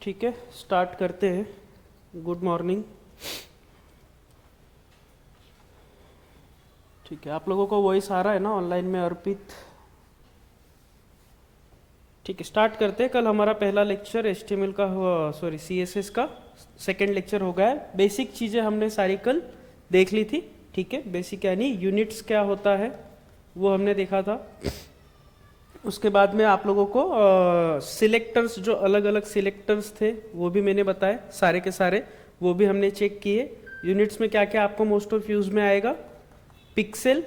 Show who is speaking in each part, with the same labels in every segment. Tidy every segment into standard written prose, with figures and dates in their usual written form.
Speaker 1: ठीक है, स्टार्ट करते हैं। Good morning. ठीक है, आप लोगों को वॉइस आ रहा है ना ऑनलाइन में? अर्पित, ठीक है, स्टार्ट करते हैं। कल हमारा पहला लेक्चर HTML का सॉरी CSS का सेकेंड लेक्चर हो गया है। बेसिक चीज़ें हमने सारी कल देख ली थी। ठीक है, बेसिक यानी यूनिट्स क्या होता है वो हमने देखा था। उसके बाद में आप लोगों को सिलेक्टर्स, जो अलग अलग सिलेक्टर्स थे वो भी मैंने बताए, सारे के सारे वो भी हमने चेक किए। यूनिट्स में क्या क्या आपको मोस्ट ऑफ यूज में आएगा? Pixel,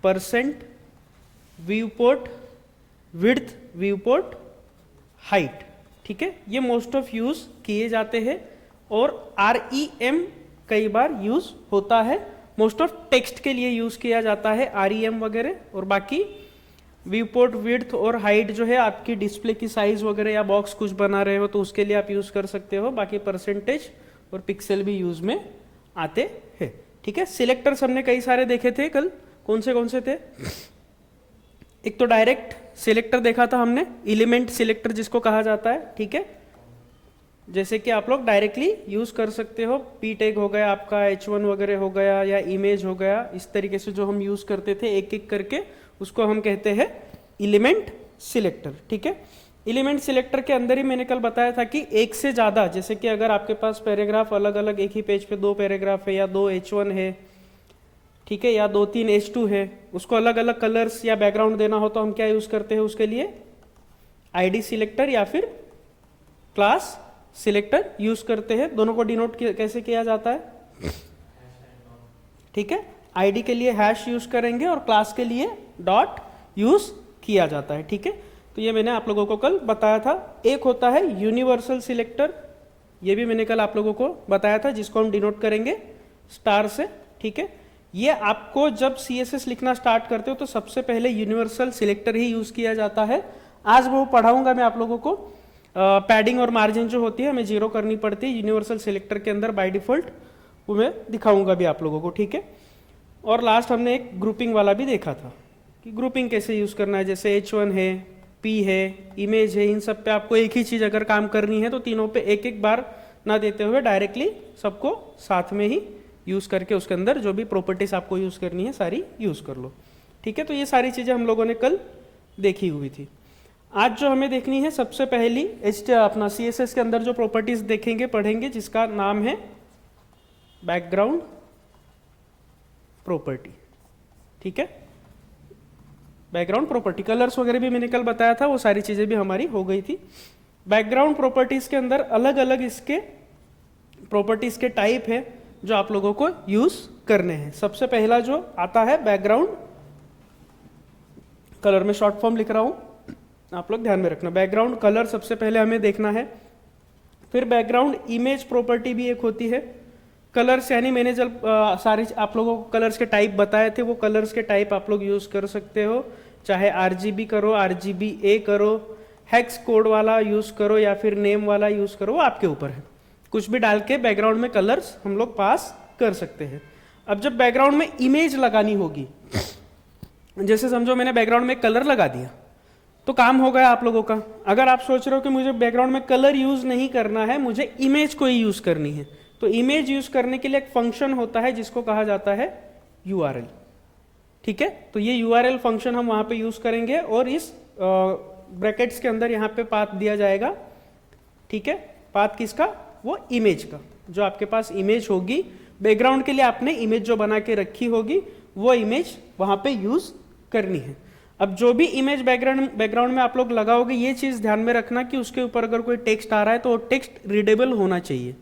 Speaker 1: percent, view port, width, view port, height. ठीक है, ये मोस्ट ऑफ यूज किए जाते हैं और REM कई बार यूज होता है। मोस्ट ऑफ टेक्स्ट के लिए यूज किया जाता है REM वगैरह, और बाकी व्यू पोर्ट, विड्थ और हाइट जो है आपकी डिस्प्ले की साइज वगैरह या बॉक्स कुछ बना रहे हो तो उसके लिए आप यूज कर सकते हो। बाकी परसेंटेज और पिक्सल भी यूज में आते हैं। ठीक है, सिलेक्टर्स हमने कई सारे देखे थे कल। कौन से थे? एक तो डायरेक्ट सिलेक्टर देखा था हमने, एलिमेंट सिलेक्टर जिसको कहा जाता है। ठीक है, जैसे कि आप लोग डायरेक्टली यूज कर सकते हो। पी टैग हो गया आपका, H1 वगैरह हो गया या इमेज हो गया, इस तरीके से जो हम यूज करते थे एक एक करके, उसको हम कहते हैं एलिमेंट सिलेक्टर। ठीक है, एलिमेंट सिलेक्टर के अंदर ही मैंने कल बताया था कि एक से ज़्यादा, जैसे कि अगर आपके पास पैराग्राफ अलग अलग एक ही पेज पे 2 पैराग्राफ है या 2 H1 है, ठीक है, या 2-3 H2 है, उसको अलग अलग कलर्स या बैकग्राउंड देना हो तो हम क्या यूज़ करते हैं उसके लिए? ID सिलेक्टर या फिर क्लास सिलेक्टर यूज़ करते हैं। दोनों को डिनोट कैसे किया जाता है? ठीक है, ID के लिए हैश यूज़ करेंगे और क्लास के लिए डॉट यूज़ किया जाता है। ठीक है, तो ये मैंने आप लोगों को कल बताया था। एक होता है यूनिवर्सल सिलेक्टर, ये भी मैंने कल आप लोगों को बताया था, जिसको हम डिनोट करेंगे स्टार से। ठीक है, ये आपको जब CSS लिखना स्टार्ट करते हो तो सबसे पहले यूनिवर्सल सिलेक्टर ही यूज़ किया जाता है। आज वो पढ़ाऊंगा मैं आप लोगों को। पैडिंग और मार्जिन जो होती है हमें 0 करनी पड़ती है यूनिवर्सल सिलेक्टर के अंदर बाय डिफॉल्ट, वो मैं दिखाऊंगा भी आप लोगों को। ठीक है, और लास्ट हमने एक ग्रुपिंग वाला भी देखा था कि ग्रुपिंग कैसे यूज़ करना है। जैसे H1 है, P है, इमेज है, इन सब पे आपको एक ही चीज़ अगर काम करनी है तो तीनों पे एक एक बार ना देते हुए डायरेक्टली सबको साथ में ही यूज़ करके उसके अंदर जो भी प्रॉपर्टीज आपको यूज़ करनी है सारी यूज़ कर लो। ठीक है, तो ये सारी चीज़ें हम लोगों ने कल देखी हुई थी। आज जो हमें देखनी है सबसे पहली अपना CSS के अंदर जो प्रॉपर्टीज देखेंगे, पढ़ेंगे, जिसका नाम है बैकग्राउंड प्रॉपर्टी। ठीक है, बैकग्राउंड प्रॉपर्टी, कलर्स वगैरह भी मैंने कल बताया था, वो सारी चीज़ें भी हमारी हो गई थी। बैकग्राउंड प्रॉपर्टीज के अंदर अलग अलग इसके प्रॉपर्टीज के टाइप है जो आप लोगों को यूज करने हैं। सबसे पहला जो आता है बैकग्राउंड कलर, में शॉर्ट फॉर्म लिख रहा हूं, आप लोग ध्यान में रखना। बैकग्राउंड कलर सबसे पहले हमें देखना है। फिर बैकग्राउंड इमेज प्रॉपर्टी भी एक होती है। कलर्स यानी मैंने जब सारे आप लोगों को कलर्स के टाइप बताए थे, वो कलर्स के टाइप आप लोग यूज कर सकते हो। चाहे RGB करो, RGBA करो, हेक्स कोड वाला यूज करो या फिर नेम वाला यूज करो, वो आपके ऊपर है। कुछ भी डाल के बैकग्राउंड में कलर्स हम लोग पास कर सकते हैं। अब जब बैकग्राउंड में इमेज लगानी होगी, जैसे समझो मैंने बैकग्राउंड में कलर लगा दिया तो काम हो गया आप लोगों का। अगर आप सोच रहे हो कि मुझे बैकग्राउंड में कलर यूज नहीं करना है, मुझे इमेज को ही यूज करनी है, तो इमेज यूज करने के लिए एक फंक्शन होता है जिसको कहा जाता है URL। ठीक है, तो ये URL फंक्शन हम वहां पे यूज करेंगे और इस ब्रैकेट्स के अंदर यहाँ पे पाथ दिया जाएगा। ठीक है, पाथ किसका? वो इमेज का। जो आपके पास इमेज होगी बैकग्राउंड के लिए, आपने इमेज जो बना के रखी होगी वो इमेज वहां पे यूज करनी है। अब जो भी इमेज बैकग्राउंड में आप लोग लगाओगे, ये चीज ध्यान में रखना कि उसके ऊपर अगर कोई टेक्स्ट आ रहा है तो वो टेक्स्ट रीडेबल होना चाहिए।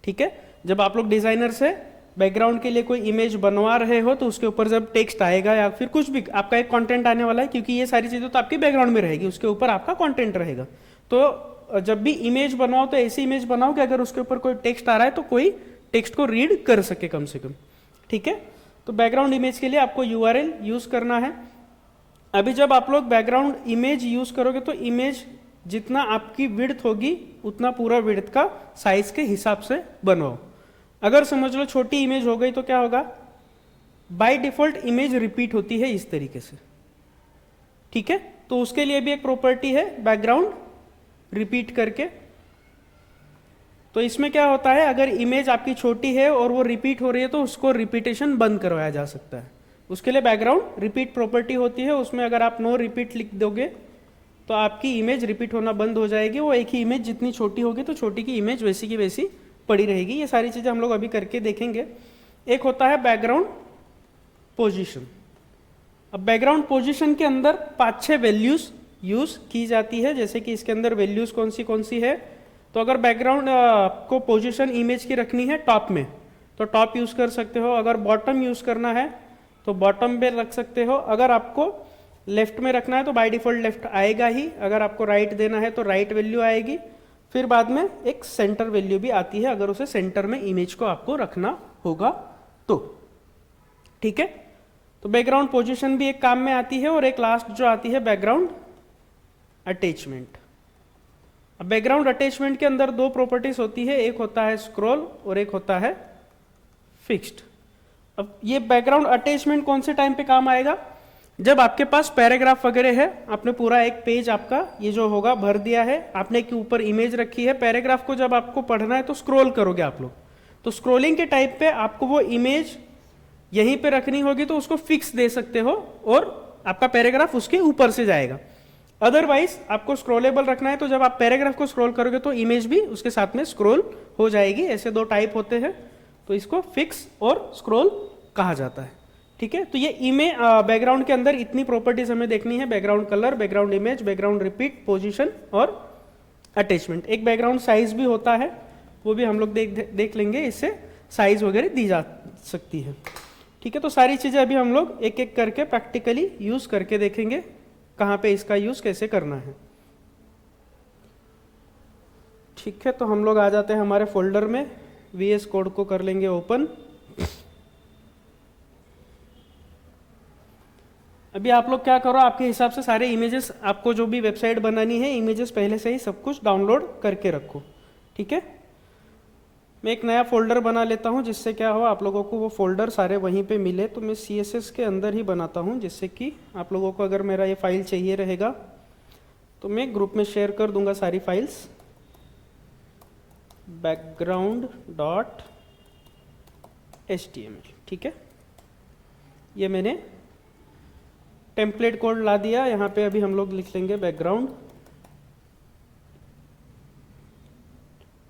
Speaker 1: ठीक है, जब आप लोग डिजाइनर से बैकग्राउंड के लिए कोई इमेज बनवा रहे हो तो उसके ऊपर जब टेक्स्ट आएगा या फिर कुछ भी आपका एक कंटेंट आने वाला है, क्योंकि ये सारी चीजें तो आपकी बैकग्राउंड में रहेगी, उसके ऊपर आपका कंटेंट रहेगा, तो जब भी इमेज बनाओ तो ऐसी इमेज बनाओ कि अगर उसके ऊपर कोई टेक्स्ट आ रहा है तो कोई टेक्स्ट को रीड कर सके कम से कम। ठीक है, तो बैकग्राउंड इमेज के लिए आपको URL यूज करना है। अभी जब आप लोग बैकग्राउंड इमेज यूज करोगे तो इमेज जितना आपकी विड्थ होगी उतना पूरा विड्थ का साइज के हिसाब से बनवाओ। अगर समझ लो छोटी इमेज हो गई तो क्या होगा? बाय डिफॉल्ट इमेज रिपीट होती है इस तरीके से। ठीक है, तो उसके लिए भी एक प्रॉपर्टी है बैकग्राउंड रिपीट करके, तो इसमें क्या होता है, अगर इमेज आपकी छोटी है और वो रिपीट हो रही है तो उसको रिपीटेशन बंद करवाया जा सकता है। उसके लिए बैकग्राउंड रिपीट प्रॉपर्टी होती है, उसमें अगर आप नो रिपीट लिख दोगे तो आपकी इमेज रिपीट होना बंद हो जाएगी। वो एक ही इमेज जितनी छोटी होगी तो छोटी की इमेज वैसी की वैसी पड़ी रहेगी। ये सारी चीज़ें हम लोग अभी करके देखेंगे। एक होता है बैकग्राउंड पोजीशन। अब बैकग्राउंड पोजीशन के अंदर 5-6 वैल्यूज यूज की जाती है, जैसे कि इसके अंदर वैल्यूज कौन सी है। तो अगर बैकग्राउंड को पोजीशन इमेज की रखनी है टॉप में तो टॉप यूज कर सकते हो, अगर बॉटम यूज करना है तो बॉटम पे रख सकते हो, अगर आपको लेफ्ट में रखना है तो बाय डिफॉल्ट लेफ्ट आएगा ही, अगर आपको राइट देना है तो राइट वैल्यू आएगी। फिर बाद में एक सेंटर वैल्यू भी आती है अगर उसे सेंटर में इमेज को आपको रखना होगा तो। ठीक है, तो बैकग्राउंड पोजीशन भी एक काम में आती है। और एक लास्ट जो आती है बैकग्राउंड अटैचमेंट। अब बैकग्राउंड अटैचमेंट के अंदर 2 प्रॉपर्टीज होती है, एक होता है स्क्रॉल और एक होता है फिक्स्ड। अब ये बैकग्राउंड अटैचमेंट कौन से टाइम पे काम आएगा, जब आपके पास पैराग्राफ वगैरह है, आपने पूरा एक पेज आपका ये जो होगा भर दिया है, आपने के ऊपर इमेज रखी है, पैराग्राफ को जब आपको पढ़ना है तो स्क्रॉल करोगे आप लोग, तो स्क्रॉलिंग के टाइप पे आपको वो इमेज यहीं पे रखनी होगी तो उसको फिक्स दे सकते हो और आपका पैराग्राफ उसके ऊपर से जाएगा। अदरवाइज आपको स्क्रॉलेबल रखना है तो जब आप पैराग्राफ को स्क्रॉल करोगे तो इमेज भी उसके साथ में स्क्रॉल हो जाएगी। ऐसे 2 टाइप होते हैं, तो इसको फिक्स और स्क्रॉल कहा जाता है। ठीक है, तो ये इमेज बैकग्राउंड के अंदर इतनी प्रॉपर्टीज हमें देखनी है, background colour, background image, background repeat, position और अटैचमेंट। एक बैकग्राउंड साइज भी होता है, वो भी हम लोग देख लेंगे, इससे साइज वगैरह दी जा सकती है। ठीक है, तो सारी चीजें अभी हम लोग एक एक करके प्रैक्टिकली यूज करके देखेंगे कहाँ पे इसका यूज कैसे करना है। ठीक है, तो हम लोग आ जाते हैं हमारे फोल्डर में, VS कोड को कर लेंगे ओपन। अभी आप लोग क्या करो, आपके हिसाब से सारे इमेजेस, आपको जो भी वेबसाइट बनानी है इमेजेस पहले से ही सब कुछ डाउनलोड करके रखो। ठीक है, मैं एक नया फोल्डर बना लेता हूं, जिससे क्या हो आप लोगों को वो फोल्डर सारे वहीं पे मिले। तो मैं CSS के अंदर ही बनाता हूं, जिससे कि आप लोगों को अगर मेरा ये फाइल चाहिए रहेगा तो मैं ग्रुप में शेयर कर दूंगा सारी फाइल्स। background.html। ठीक है, ये मैंने टेम्पलेट कोड ला दिया। यहाँ पे अभी हम लोग लिख लेंगे बैकग्राउंड।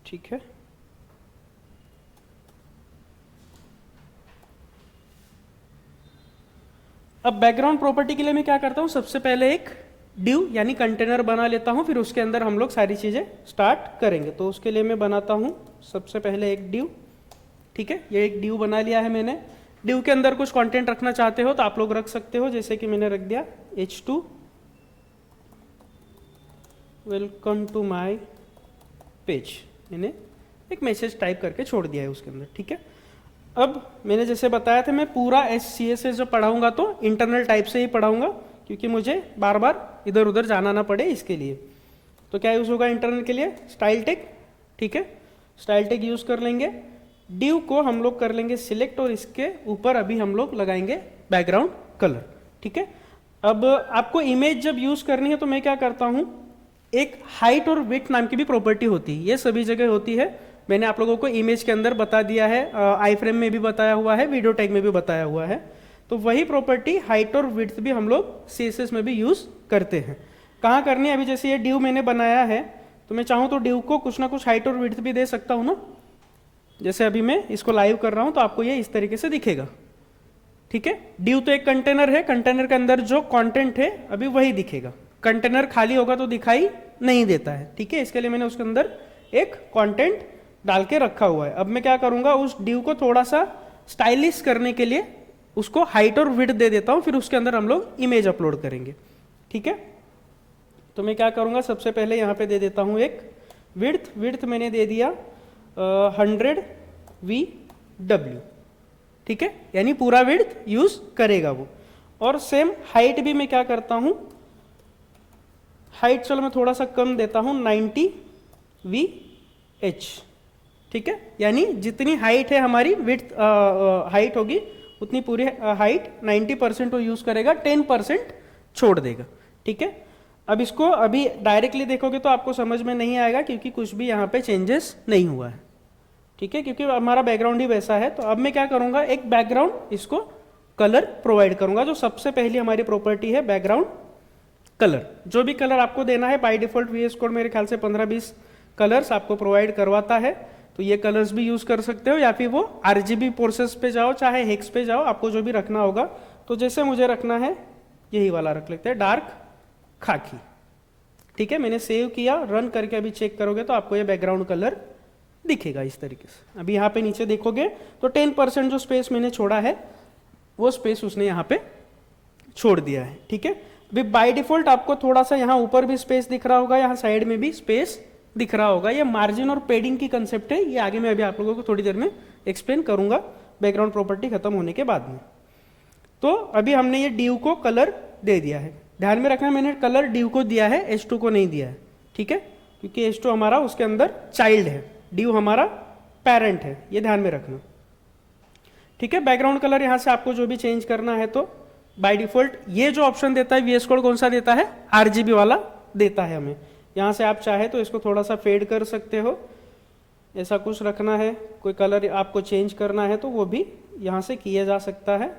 Speaker 1: ठीक है, अब बैकग्राउंड प्रॉपर्टी के लिए मैं क्या करता हूँ, सबसे पहले एक डिव यानी कंटेनर बना लेता हूँ, फिर उसके अंदर हम लोग सारी चीज़ें स्टार्ट करेंगे। तो उसके लिए मैं बनाता हूँ सबसे पहले एक डिव। ठीक है, ये एक डिव बना लिया है मैंने। डिव के अंदर कुछ कंटेंट रखना चाहते हो तो आप लोग रख सकते हो, जैसे कि मैंने रख दिया H2 welcome to my page, मैंने एक मैसेज टाइप करके छोड़ दिया है उसके अंदर। ठीक है, अब मैंने जैसे बताया था मैं पूरा CSS जो पढ़ाऊंगा तो इंटरनल टाइप से ही पढ़ाऊंगा, क्योंकि मुझे बार बार इधर उधर जाना ना पड़े इसके लिए। तो क्या यूज होगा इंटरनल के लिए, स्टाइल टैग। ठीक है, स्टाइल टैग यूज कर लेंगे। डिव को हम लोग कर लेंगे सिलेक्ट और इसके ऊपर अभी हम लोग लगाएंगे बैकग्राउंड कलर। ठीक है, अब आपको इमेज जब यूज करनी है तो मैं क्या करता हूं, एक हाइट और विड्थ नाम की भी प्रॉपर्टी होती है, ये सभी जगह होती है। मैंने आप लोगों को इमेज के अंदर बता दिया है, आई फ्रेम में भी बताया हुआ है, वीडियो टैग में भी बताया हुआ है। तो वही प्रॉपर्टी हाइट और विड्थ भी हम लोग CSS में भी यूज करते हैं। कहाँ करनी है, अभी जैसे ये डिव मैंने बनाया है तो मैं चाहूँ तो डिव को कुछ ना कुछ हाइट और विड्थ भी दे सकता हूँ ना। जैसे अभी मैं इसको लाइव कर रहा हूँ तो आपको ये इस तरीके से दिखेगा। ठीक है, डिव तो एक कंटेनर है, कंटेनर के अंदर जो कंटेंट है अभी वही दिखेगा। कंटेनर खाली होगा तो दिखाई नहीं देता है। ठीक है, इसके लिए मैंने उसके अंदर एक कंटेंट डाल के रखा हुआ है। अब मैं क्या करूंगा, उस डिव को थोड़ा सा स्टाइलिश करने के लिए उसको हाइट और विड्थ दे देता हूं, फिर उसके अंदर हम लोग इमेज अपलोड करेंगे। ठीक है, तो मैं क्या करूंगा, सबसे पहले यहां पे दे देता हूं एक विड्थ मैंने दे दिया 100 VW। ठीक है, यानी पूरा विड्थ यूज करेगा वो। और सेम हाइट भी मैं क्या करता हूं, हाइट चलो मैं थोड़ा सा कम देता हूं 90 VH। ठीक है, यानी जितनी हाइट है हमारी विड्थ हाइट होगी उतनी पूरी हाइट 90% वो यूज करेगा, 10% छोड़ देगा। ठीक है, अब इसको अभी डायरेक्टली देखोगे तो आपको समझ में नहीं आएगा क्योंकि कुछ भी यहाँ पे चेंजेस नहीं हुआ है। ठीक है, क्योंकि हमारा बैकग्राउंड ही वैसा है। तो अब मैं क्या करूंगा, एक बैकग्राउंड इसको कलर प्रोवाइड करूंगा। जो सबसे पहली हमारी प्रॉपर्टी है बैकग्राउंड कलर। जो भी कलर आपको देना है बाय डिफॉल्ट VS कोड मेरे ख्याल से 15-20 कलर्स आपको प्रोवाइड करवाता है। तो ये कलर्स भी यूज कर सकते हो, या फिर वो RGB प्रोसेस पे जाओ चाहे हेक्स पे जाओ, आपको जो भी रखना होगा। तो जैसे मुझे रखना है यही वाला रख लेते हैं, डार्क खाकी। ठीक है, मैंने सेव किया, रन करके अभी चेक करोगे तो आपको ये बैकग्राउंड कलर दिखेगा इस तरीके से। अभी यहाँ पे नीचे देखोगे तो 10% जो स्पेस मैंने छोड़ा है वो स्पेस उसने यहाँ पे छोड़ दिया है। ठीक है, अभी बाय डिफॉल्ट आपको थोड़ा सा यहाँ ऊपर भी स्पेस दिख रहा होगा, यहाँ साइड में भी स्पेस दिख रहा होगा। ये मार्जिन और पेडिंग की कंसेप्ट है, ये आगे मैं अभी आप लोगों को थोड़ी देर में एक्सप्लेन करूंगा बैकग्राउंड प्रॉपर्टी खत्म होने के बाद में। तो अभी हमने ये ड्यू को कलर दे दिया है। ध्यान में रखना मैंने कलर ड्यू को दिया है, H2 को नहीं दिया है। ठीक है, क्योंकि H2 हमारा उसके अंदर चाइल्ड है, ड्यू हमारा पेरेंट है, ये ध्यान में रखना। ठीक है, बैकग्राउंड कलर यहां से आपको जो भी चेंज करना है तो बाय डिफॉल्ट ये जो ऑप्शन देता है VS कोड कौन सा देता है, RGB वाला देता है हमें। यहां से आप चाहे तो इसको थोड़ा सा फेड कर सकते हो, ऐसा कुछ रखना है, कोई कलर आपको चेंज करना है तो वो भी यहां से किया जा सकता है,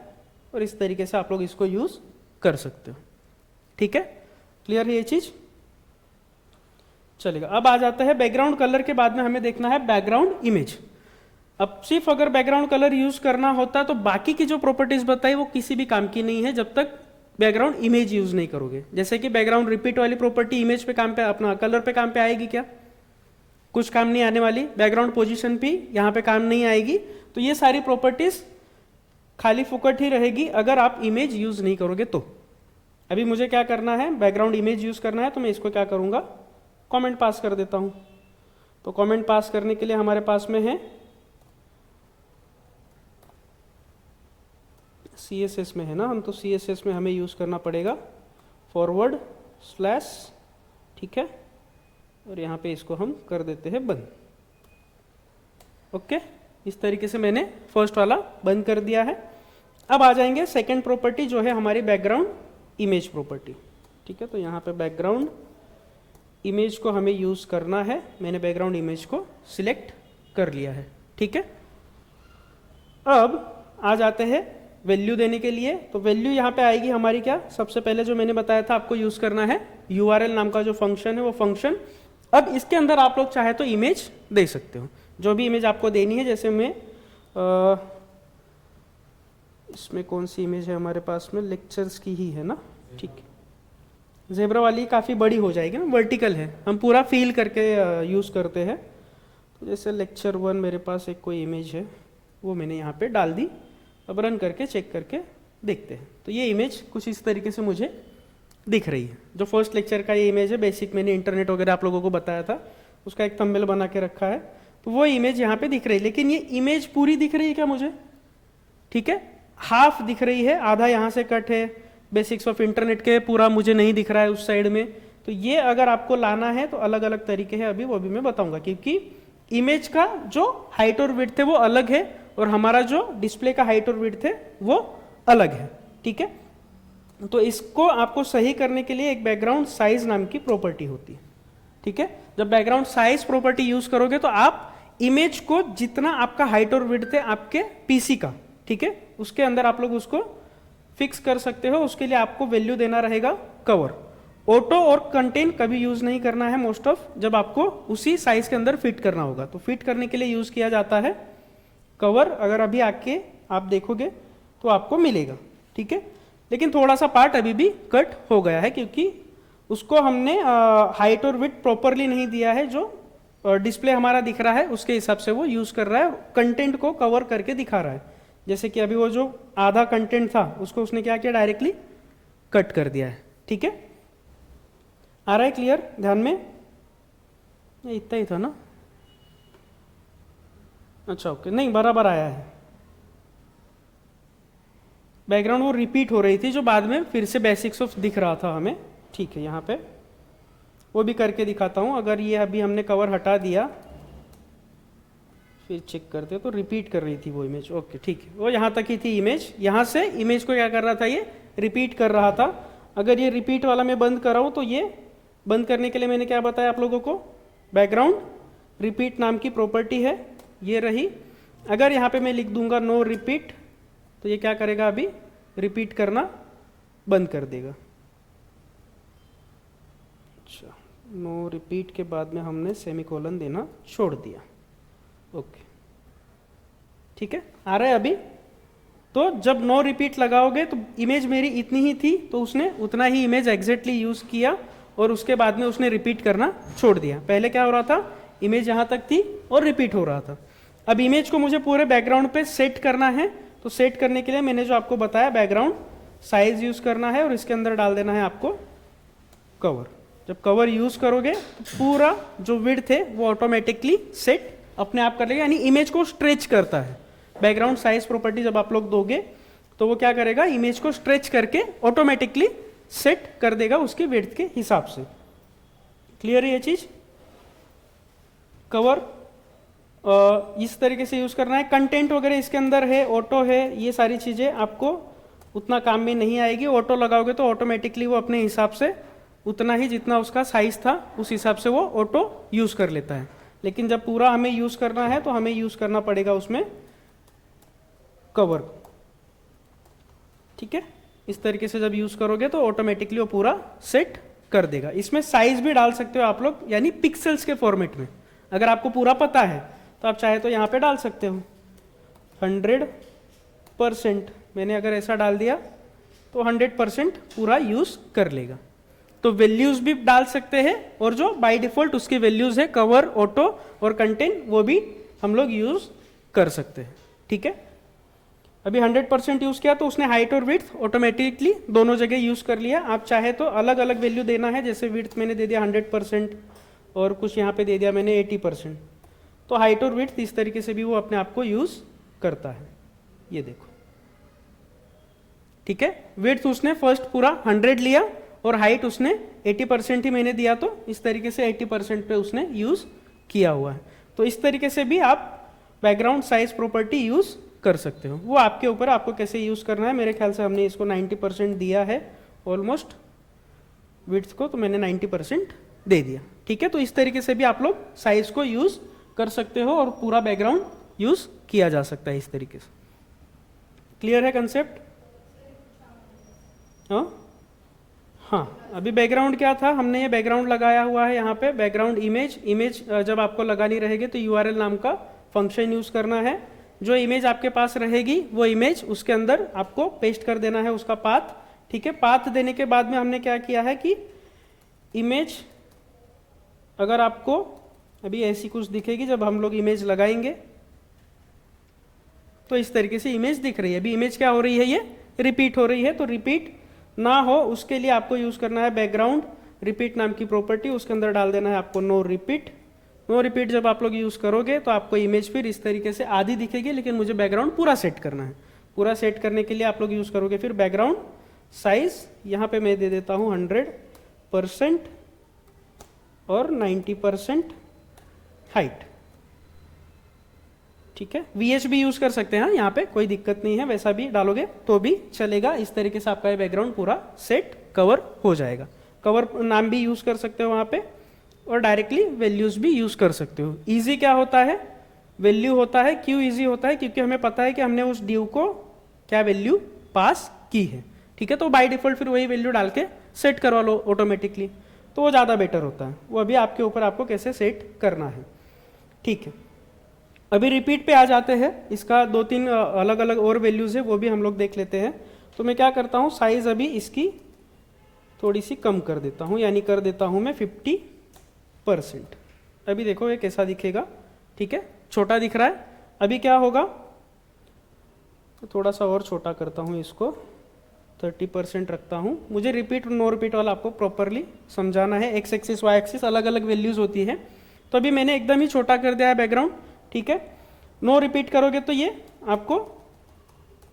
Speaker 1: और इस तरीके से आप लोग इसको यूज कर सकते हो। ठीक है, क्लियर है ये चीज, चलेगा। अब आ जाता है बैकग्राउंड कलर के बाद में हमें देखना है बैकग्राउंड इमेज। अब सिर्फ अगर बैकग्राउंड कलर यूज करना होता तो बाकी की जो प्रॉपर्टीज बताई वो किसी भी काम की नहीं है जब तक बैकग्राउंड इमेज यूज नहीं करोगे। जैसे कि बैकग्राउंड रिपीट वाली प्रॉपर्टी इमेज पे काम पे, अपना कलर पे काम पे आएगी क्या, कुछ काम नहीं आने वाली। बैकग्राउंड पोजीशन भी यहाँ पे काम नहीं आएगी। तो ये सारी प्रॉपर्टीज खाली फुकट ही रहेगी अगर आप इमेज यूज नहीं करोगे तो। अभी मुझे क्या करना है, बैकग्राउंड इमेज यूज करना है, तो मैं इसको क्या करूंगा, कमेंट पास कर देता हूं। तो कमेंट पास करने के लिए हमारे पास में है CSS में है ना हम, तो CSS में हमें यूज करना पड़ेगा // ठीक है, और यहाँ पे इसको हम कर देते हैं बंद। ओके, इस तरीके से मैंने फर्स्ट वाला बंद कर दिया है। अब आ जाएंगे सेकंड प्रॉपर्टी जो है हमारी बैकग्राउंड इमेज प्रॉपर्टी। ठीक है, तो यहाँ पे बैकग्राउंड इमेज को हमें यूज करना है। मैंने बैकग्राउंड इमेज को सिलेक्ट कर लिया है। ठीक है, अब आ जाते हैं वैल्यू देने के लिए। तो वैल्यू यहाँ पे आएगी हमारी क्या, सबसे पहले जो मैंने बताया था आपको यूज करना है URL नाम का जो फंक्शन है वो फंक्शन। अब इसके अंदर आप लोग चाहे तो इमेज दे सकते हो, जो भी इमेज आपको देनी है। जैसे मैं इसमें कौन सी इमेज है हमारे पास में, लेक्चर्स की ही है ना। ठीक है, ज़ेब्रा वाली काफ़ी बड़ी हो जाएगी ना, वर्टिकल है, हम पूरा फील करके यूज़ करते हैं। तो जैसे लेक्चर 1 मेरे पास एक कोई इमेज है वो मैंने यहाँ पे डाल दी। अब रन करके चेक करके देखते हैं। तो ये इमेज कुछ इस तरीके से मुझे दिख रही है। जो फर्स्ट लेक्चर का ये इमेज है, बेसिक मैंने इंटरनेट वगैरह आप लोगों को बताया था, उसका एक थंबनेल बना के रखा है। तो वो इमेज यहाँ पे दिख रही है, लेकिन ये इमेज पूरी दिख रही है क्या मुझे, ठीक है, हाफ दिख रही है, आधा यहाँ से कट है। बेसिक्स ऑफ इंटरनेट के पूरा मुझे नहीं दिख रहा है उस साइड में। तो ये अगर आपको लाना है तो अलग अलग तरीके हैं, अभी वो भी मैं बताऊंगा, क्योंकि इमेज का जो हाइट और विड्थ है वो अलग है और हमारा जो डिस्प्ले का हाइट और विड्थ है वो अलग है। ठीक है, तो इसको आपको सही करने के लिए एक बैकग्राउंड साइज नाम की प्रॉपर्टी होती है। ठीक है, जब बैकग्राउंड साइज प्रॉपर्टी यूज करोगे तो आप इमेज को जितना आपका हाइट और विड्थ है आपके पीसी का, ठीक है, उसके अंदर आप लोग उसको फिक्स कर सकते हो। उसके लिए आपको वैल्यू देना रहेगा कवर। ऑटो और कंटेन कभी यूज नहीं करना है मोस्ट ऑफ, जब आपको उसी साइज के अंदर फिट करना होगा। तो फिट करने के लिए यूज किया जाता है कवर। अगर अभी आके आप देखोगे तो आपको मिलेगा। ठीक है, लेकिन थोड़ा सा पार्ट अभी भी कट हो गया है क्योंकि उसको हमने हाइट और विड्थ प्रॉपरली नहीं दिया है। जो डिस्प्ले हमारा दिख रहा है उसके हिसाब से वो यूज कर रहा है, कंटेंट को कवर करके दिखा रहा है। जैसे कि अभी वो जो आधा कंटेंट था उसको उसने क्या किया, डायरेक्टली कट कर दिया है। ठीक है, आ रहा है क्लियर ध्यान में, इतना ही था ना, अच्छा ओके, नहीं बराबर आया है। बैकग्राउंड वो रिपीट हो रही थी जो बाद में फिर से बेसिक्स ऑफ दिख रहा था हमें। ठीक है, यहाँ पे वो भी करके दिखाता हूँ। अगर ये अभी हमने कवर हटा दिया फिर चेक करते तो रिपीट कर रही थी वो इमेज। ओके ठीक है, वो यहाँ तक ही थी इमेज, यहाँ से इमेज को क्या कर रहा था, ये रिपीट कर रहा था। अगर ये रिपीट वाला मैं बंद कर रहा हूँ तो ये बंद करने के लिए मैंने क्या बताया आप लोगों को, बैकग्राउंड रिपीट नाम की प्रॉपर्टी है, ये रही। अगर यहाँ पे मैं लिख दूंगा नो रिपीट, तो ये क्या करेगा, अभी रिपीट करना बंद कर देगा। अच्छा, नो रिपीट के बाद में हमने सेमीकोलन देना छोड़ दिया। ओके, ठीक है, आ रहा है अभी। तो जब नो रिपीट लगाओगे तो इमेज मेरी इतनी ही थी, तो उसने उतना ही इमेज एग्जैक्टली यूज किया और उसके बाद में उसने रिपीट करना छोड़ दिया। पहले क्या हो रहा था, इमेज यहाँ तक थी और रिपीट हो रहा था। अब इमेज को मुझे पूरे बैकग्राउंड पे सेट करना है, तो सेट करने के लिए मैंने जो आपको बताया बैकग्राउंड साइज यूज करना है और इसके अंदर डाल देना है आपको कवर। जब कवर यूज करोगे तो पूरा जो विड्थ है वो ऑटोमेटिकली सेट अपने आप कर लेगा, यानी इमेज को स्ट्रेच करता है। बैकग्राउंड साइज प्रॉपर्टी जब आप लोग दोगे तो वो क्या करेगा, इमेज को स्ट्रेच करके ऑटोमेटिकली सेट कर देगा उसकी विड्थ के हिसाब से। क्लियर है ये चीज? कवर इस तरीके से यूज करना है। कंटेंट वगैरह इसके अंदर है, ऑटो है, ये सारी चीजें आपको उतना काम में नहीं आएगी। ऑटो लगाओगे तो ऑटोमेटिकली वो अपने हिसाब से उतना ही जितना उसका साइज था उस हिसाब से वो ऑटो यूज कर लेता है। लेकिन जब पूरा हमें यूज करना है तो हमें यूज करना पड़ेगा उसमें कवर। ठीक है, इस तरीके से जब यूज करोगे तो ऑटोमेटिकली वो पूरा सेट कर देगा। इसमें साइज भी डाल सकते हो आप लोग, यानी पिक्सेल्स के फॉर्मेट में। अगर आपको पूरा पता है तो आप चाहे तो यहाँ पे डाल सकते हो 100%। मैंने अगर ऐसा डाल दिया तो 100% पूरा यूज कर लेगा। तो वैल्यूज भी डाल सकते हैं और जो बाय डिफॉल्ट उसकी वैल्यूज है कवर, ऑटो और कंटेंट, वो भी हम लोग यूज कर सकते हैं। ठीक है, अभी 100% यूज किया तो उसने हाइट और विड्थ ऑटोमेटिकली दोनों जगह यूज कर लिया। आप चाहे तो अलग अलग वैल्यू देना है, जैसे विड्थ मैंने दे दिया 100% और कुछ यहाँ पे दे दिया मैंने 80%, तो हाइट और विड्थ इस तरीके से भी वो अपने आप को यूज करता है। ये देखो, ठीक है, विड्थ उसने फर्स्ट पूरा 100 लिया और हाइट उसने 80% ही मैंने दिया, तो इस तरीके से 80% पे उसने यूज किया हुआ है। तो इस तरीके से भी आप बैकग्राउंड साइज प्रॉपर्टी यूज कर सकते हो। वो आपके ऊपर, आपको कैसे यूज करना है। मेरे ख्याल से हमने इसको 90% दिया है ऑलमोस्ट विड्थ को, तो मैंने 90% दे दिया। ठीक है, तो इस तरीके से भी आप लोग साइज को यूज कर सकते हो और पूरा बैकग्राउंड यूज किया जा सकता है इस तरीके से। क्लियर है कंसेप्ट? हाँ, अभी बैकग्राउंड क्या था, हमने ये बैकग्राउंड लगाया हुआ है यहाँ पे। बैकग्राउंड इमेज जब आपको लगानी रहेगी तो URL नाम का फंक्शन यूज करना है। जो इमेज आपके पास रहेगी वो इमेज उसके अंदर आपको पेस्ट कर देना है उसका पाथ। ठीक है, पाथ देने के बाद में हमने क्या किया है कि इमेज अगर आपको अभी ऐसी कुछ दिखेगी, जब हम लोग इमेज लगाएंगे तो इस तरीके से इमेज दिख रही है। अभी इमेज क्या हो रही है, ये रिपीट हो रही है। तो रिपीट ना हो उसके लिए आपको यूज करना है बैकग्राउंड रिपीट नाम की प्रॉपर्टी। उसके अंदर डाल देना है आपको नो रिपीट। नो रिपीट जब आप लोग यूज करोगे तो आपको इमेज फिर इस तरीके से आधी दिखेगी, लेकिन मुझे बैकग्राउंड पूरा सेट करना है। पूरा सेट करने के लिए आप लोग यूज करोगे फिर बैकग्राउंड साइज, यहाँ पे मैं दे देता हूँ 100% और 90% हाइट। ठीक है, VH भी यूज कर सकते हैं, यहाँ पे कोई दिक्कत नहीं है, वैसा भी डालोगे तो भी चलेगा। इस तरीके से आपका बैकग्राउंड पूरा सेट कवर हो जाएगा। कवर नाम भी यूज कर सकते हो वहाँ पे और डायरेक्टली वैल्यूज भी यूज कर सकते हो। इजी क्या होता है, वैल्यू होता है। क्यों इजी होता है? क्योंकि हमें पता है कि हमने उस ड्यू को क्या वैल्यू पास की है। ठीक है, तो बाय डिफॉल्ट फिर वही वैल्यू डाल के सेट करवा लो ऑटोमेटिकली, तो वो ज़्यादा बेटर होता है। वो अभी आपके ऊपर आपको कैसे सेट करना है। ठीक है, अभी रिपीट पे आ जाते हैं। इसका 2-3 अलग अलग और वैल्यूज है, वो भी हम लोग देख लेते हैं। तो मैं क्या करता हूँ, साइज अभी इसकी थोड़ी सी कम कर देता हूँ, यानी कर देता हूँ मैं 50%। अभी देखो ये कैसा दिखेगा। ठीक है, छोटा दिख रहा है। अभी क्या होगा, तो थोड़ा सा और छोटा करता हूँ, इसको 30% रखता हूँ। मुझे रिपीट नो रिपीट वाला आपको प्रॉपरली समझाना है। एक्स एक्सिस वाई एक्सिस अलग अलग वैल्यूज होती है, तो अभी मैंने एकदम ही छोटा कर दिया है बैकग्राउंड। ठीक है, नो रिपीट करोगे तो ये आपको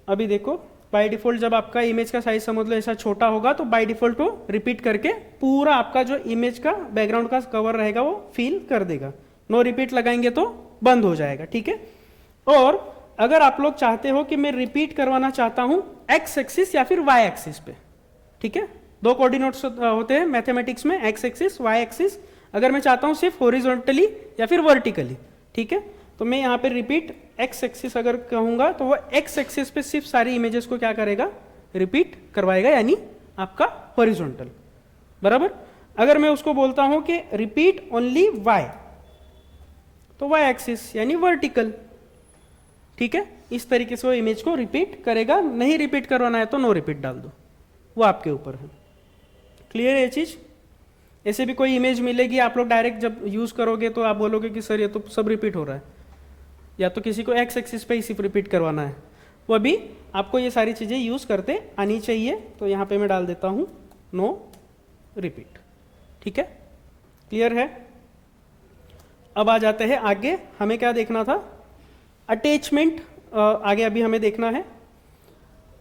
Speaker 1: अभी देखो बाय डिफॉल्ट जब आपका इमेज का साइज समझ लो ऐसा छोटा होगा, तो बाय डिफॉल्ट वो रिपीट करके पूरा आपका जो इमेज का बैकग्राउंड का कवर रहेगा वो फिल कर देगा। नो रिपीट लगाएंगे तो बंद हो जाएगा। ठीक है, और अगर आप लोग चाहते हो कि मैं रिपीट करवाना चाहता हूं एक्स एक्सिस या फिर वाई एक्सिस पे, ठीक है, 2 कोऑर्डिनेट्स होते हैं मैथमेटिक्स में, एक्स एक्सिस वाई एक्सिस। अगर मैं चाहता हूं सिर्फ हॉरिजॉन्टली या फिर वर्टिकली, ठीक है, तो मैं यहाँ पे रिपीट एक्स एक्सिस अगर कहूँगा तो वो एक्स एक्सिस पे सिर्फ सारी इमेजेस को क्या करेगा, रिपीट करवाएगा, यानी आपका हॉरिजॉन्टल, बराबर। अगर मैं उसको बोलता हूँ कि रिपीट ओनली वाई, तो वाई एक्सिस यानी वर्टिकल, ठीक है। इस तरीके से वो इमेज को रिपीट करेगा। नहीं रिपीट करवाना है तो नो रिपीट डाल दो, वो आपके ऊपर है। क्लियर है ये चीज? ऐसे भी कोई इमेज मिलेगी, आप लोग डायरेक्ट जब यूज करोगे तो आप बोलोगे कि सर ये तो सब रिपीट हो रहा है, या तो किसी को एक्स एक्सिस पे ही सिर्फ रिपीट करवाना है, वो अभी आपको ये सारी चीजें यूज करते आनी चाहिए। तो यहाँ पे मैं डाल देता हूँ नो रिपीट, ठीक है। क्लियर है? अब आ जाते हैं आगे, हमें क्या देखना था, अटैचमेंट आगे अभी हमें देखना है।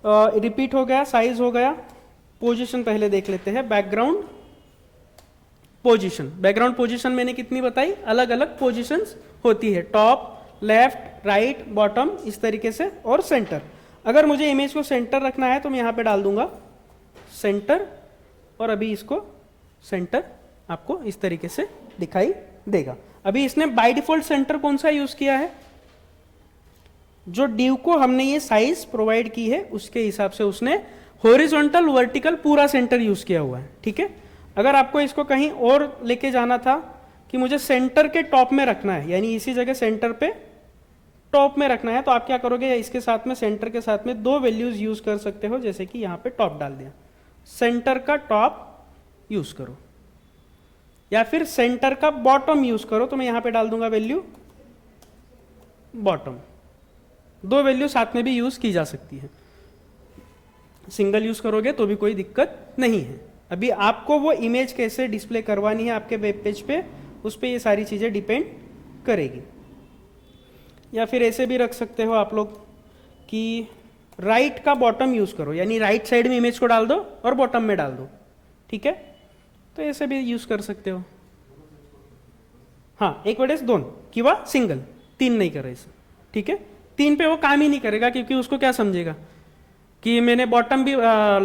Speaker 1: रिपीट हो गया, साइज हो गया, पोजीशन पहले देख लेते हैं। बैकग्राउंड पोजीशन, बैकग्राउंड पोजीशन मैंने कितनी बताई, अलग अलग पोजीशंस होती है, टॉप, लेफ्ट, राइट, बॉटम, इस तरीके से, और सेंटर। अगर मुझे इमेज को सेंटर रखना है तो मैं यहाँ पे डाल दूंगा सेंटर, और अभी इसको सेंटर आपको इस तरीके से दिखाई देगा। अभी इसने बाय डिफॉल्ट सेंटर कौन सा यूज किया है, जो डिव को हमने ये साइज प्रोवाइड की है उसके हिसाब से उसने हॉरिजॉन्टल वर्टिकल पूरा सेंटर यूज किया हुआ है, ठीक है। अगर आपको इसको कहीं और लेके जाना था कि मुझे सेंटर के टॉप में रखना है, यानी इसी जगह सेंटर पे टॉप में रखना है, तो आप क्या करोगे, इसके साथ में सेंटर के साथ में दो वैल्यूज यूज कर सकते हो, जैसे कि यहाँ पे टॉप डाल दिया, सेंटर का टॉप यूज करो, या फिर सेंटर का बॉटम यूज करो, तो मैं यहाँ पे डाल दूंगा वैल्यू बॉटम। दो वैल्यू साथ में भी यूज की जा सकती है, सिंगल यूज करोगे तो भी कोई दिक्कत नहीं है। अभी आपको वो इमेज कैसे डिस्प्ले करवानी है आपके वेब पेज पे, उस पर ये सारी चीजें डिपेंड करेगी। या फिर ऐसे भी रख सकते हो आप लोग कि राइट का बॉटम यूज करो, यानी राइट साइड में इमेज को डाल दो और बॉटम में डाल दो, ठीक है। तो ऐसे भी यूज कर सकते हो। हाँ, एक वेळेस दोन किंवा सिंगल, तीन नहीं करायचं, ठीक है। तीन पे वो काम ही नहीं करेगा, क्योंकि उसको क्या समझेगा कि मैंने बॉटम भी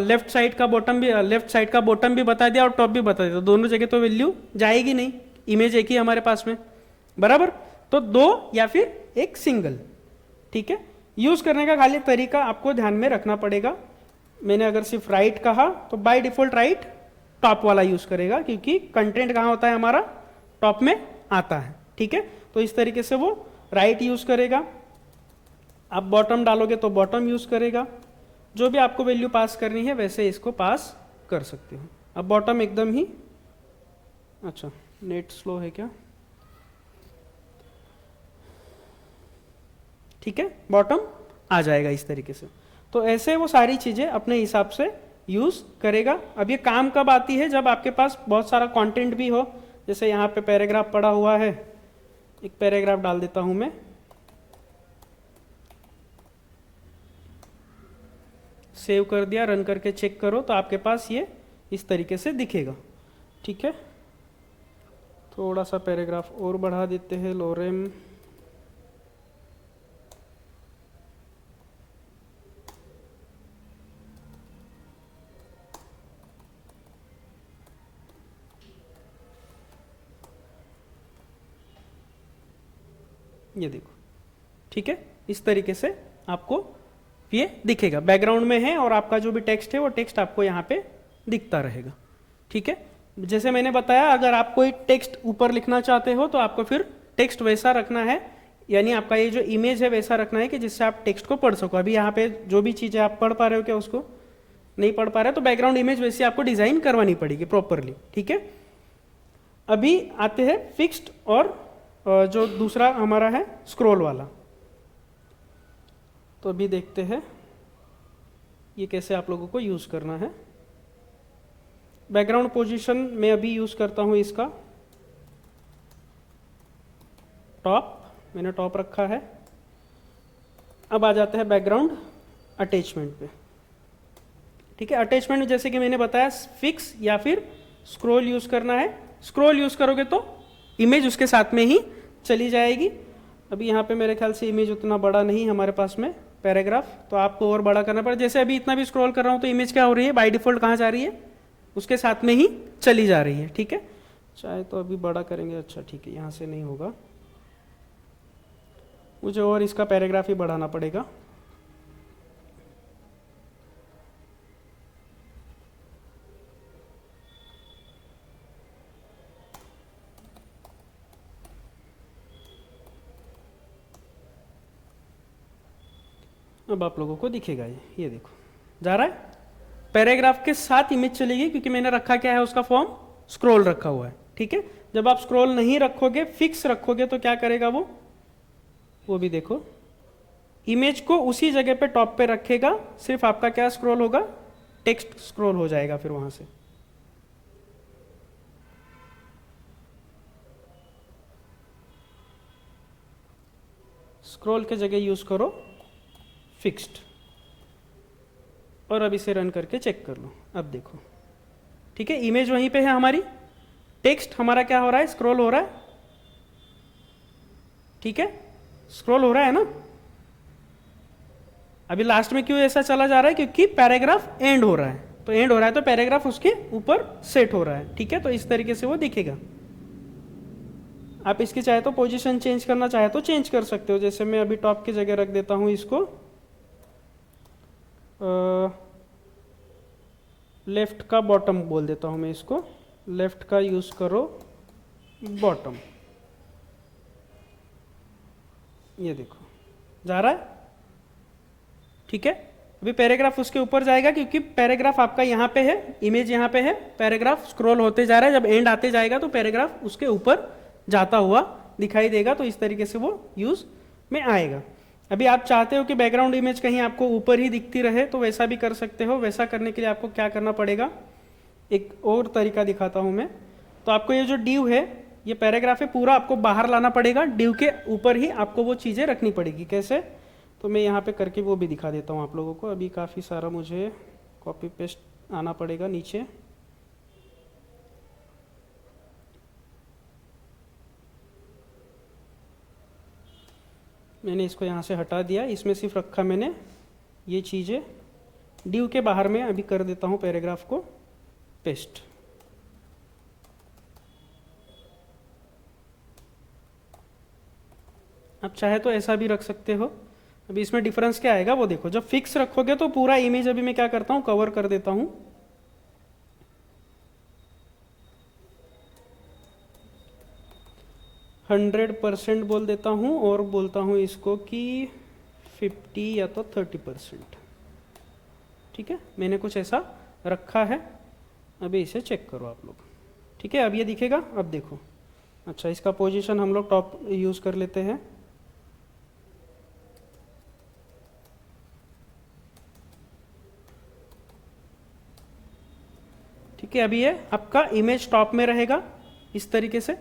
Speaker 1: लेफ्ट साइड का बॉटम भी बता दिया और टॉप भी बता दिया, तो दोनों जगह तो वैल्यू जाएगी नहीं, इमेज एक ही हमारे पास में, बराबर। तो दो या फिर एक सिंगल, ठीक है। यूज करने का खाली तरीका आपको ध्यान में रखना पड़ेगा। मैंने अगर सिर्फ राइट कहा तो बाय डिफॉल्ट राइट टॉप वाला यूज करेगा, क्योंकि कंटेंट कहाँ होता है हमारा, टॉप में आता है, ठीक है। तो इस तरीके से वो राइट यूज करेगा। आप बॉटम डालोगे तो बॉटम यूज करेगा। जो भी आपको वैल्यू पास करनी है वैसे इसको पास कर सकते हो। अब बॉटम एकदम ही, अच्छा नेट स्लो है क्या, ठीक है, बॉटम आ जाएगा इस तरीके से। तो ऐसे वो सारी चीजें अपने हिसाब से यूज करेगा। अब ये काम कब आती है, जब आपके पास बहुत सारा कंटेंट भी हो, जैसे यहाँ पे पैराग्राफ पड़ा हुआ है, एक पैराग्राफ डाल देता हूं मैं, सेव कर दिया, रन करके चेक करो तो आपके पास ये इस तरीके से दिखेगा, ठीक है। थोड़ा सा पैराग्राफ और बढ़ा देते हैं, लोरेम ये देखो, ठीक है। इस तरीके से आपको ये दिखेगा, बैकग्राउंड में है और आपका जो भी टेक्स्ट है वो टेक्स्ट आपको यहाँ पे दिखता रहेगा, ठीक है। जैसे मैंने बताया, अगर आप कोई टेक्स्ट ऊपर लिखना चाहते हो तो आपको फिर टेक्स्ट वैसा रखना है, यानी आपका ये जो इमेज है वैसा रखना है कि जिससे आप टेक्स्ट को पढ़ सको। अभी यहाँ पे जो भी चीज़ें आप पढ़ पा रहे हो क्या, उसको नहीं पढ़ पा रहे, तो बैकग्राउंड इमेज वैसे आपको डिजाइन करवानी पड़ेगी प्रॉपरली, ठीक है। अभी आते हैं फिक्स्ड और जो दूसरा हमारा है स्क्रॉल वाला। तो अभी देखते हैं ये कैसे आप लोगों को यूज करना है। बैकग्राउंड पोजीशन में अभी यूज करता हूं इसका टॉप, मैंने टॉप रखा है। अब आ जाते हैं बैकग्राउंड अटैचमेंट पे, ठीक है। अटैचमेंट में जैसे कि मैंने बताया फिक्स या फिर स्क्रॉल यूज करना है। स्क्रॉल यूज करोगे तो इमेज उसके साथ में ही चली जाएगी। अभी यहाँ पे मेरे ख्याल से इमेज उतना बड़ा नहीं हमारे पास में, पैराग्राफ, तो आपको और बड़ा करना पड़ेगा। जैसे अभी इतना भी स्क्रॉल कर रहा हूँ तो इमेज क्या हो रही है, बाय डिफॉल्ट कहाँ जा रही है, उसके साथ में ही चली जा रही है, ठीक है। चाहे तो अभी बड़ा करेंगे, अच्छा ठीक है, यहाँ से नहीं होगा, मुझे और इसका पैराग्राफ ही बढ़ाना पड़ेगा। अब आप लोगों को दिखेगा ये देखो जा रहा है। पैराग्राफ के साथ इमेज चलेगी क्योंकि मैंने रखा क्या है उसका फॉर्म, स्क्रॉल रखा हुआ है। ठीक है, जब आप स्क्रॉल नहीं रखोगे, फिक्स रखोगे तो क्या करेगा वो भी देखो, इमेज को उसी जगह पे टॉप पे रखेगा, सिर्फ आपका क्या स्क्रॉल होगा, टेक्स्ट स्क्रॉल हो जाएगा फिर वहां से। स्क्रॉल के जगह यूज करो फिक्स्ड, और अब इसे रन करके चेक कर लो। अब देखो ठीक है, इमेज वहीं पे है हमारी, टेक्स्ट हमारा क्या हो रहा है, स्क्रॉल हो रहा है। ठीक है, स्क्रॉल हो रहा है ना। अभी लास्ट में क्यों ऐसा चला जा रहा है, क्योंकि पैराग्राफ एंड हो रहा है, तो एंड हो रहा है तो पैराग्राफ उसके ऊपर सेट हो रहा है। ठीक है, तो इस तरीके से वो दिखेगा। आप इसकी चाहे तो पोजीशन चेंज करना चाहे तो चेंज कर सकते हो। जैसे मैं अभी टॉप की जगह रख देता हूं इसको, लेफ्ट का बॉटम बोल देता हूं मैं इसको, लेफ्ट का यूज करो बॉटम। ये देखो जा रहा है। ठीक है, अभी पैराग्राफ उसके ऊपर जाएगा क्योंकि पैराग्राफ आपका यहाँ पे है, इमेज यहाँ पे है, पैराग्राफ स्क्रॉल होते जा रहा है, जब एंड आते जाएगा तो पैराग्राफ उसके ऊपर जाता हुआ दिखाई देगा। तो इस तरीके से वो यूज में आएगा। अभी आप चाहते हो कि बैकग्राउंड इमेज कहीं आपको ऊपर ही दिखती रहे तो वैसा भी कर सकते हो। वैसा करने के लिए आपको क्या करना पड़ेगा, एक और तरीका दिखाता हूं मैं। तो आपको ये जो डिव है, ये पैराग्राफ है, पूरा आपको बाहर लाना पड़ेगा, डिव के ऊपर ही आपको वो चीज़ें रखनी पड़ेगी। कैसे, तो मैं यहाँ पे करके वो भी दिखा देता हूँ आप लोगों को। अभी काफ़ी सारा मुझे कॉपी पेस्ट आना पड़ेगा नीचे। मैंने इसको यहाँ से हटा दिया, इसमें सिर्फ रखा मैंने ये चीज़ें, डिव के बाहर में अभी कर देता हूँ पैराग्राफ को पेस्ट। आप चाहे तो ऐसा भी रख सकते हो। अभी इसमें डिफरेंस क्या आएगा वो देखो, जब फिक्स रखोगे तो पूरा इमेज अभी मैं क्या करता हूँ, कवर कर देता हूँ। हंड्रेड 100% बोल देता हूँ और बोलता हूँ इसको कि 50 या तो 30%। ठीक है, मैंने कुछ ऐसा रखा है। अभी इसे चेक करो आप लोग। ठीक है, अब ये दिखेगा। अब देखो, अच्छा इसका पोजीशन हम लोग टॉप यूज कर लेते हैं। ठीक है, अभी ये आपका इमेज टॉप में रहेगा इस तरीके से।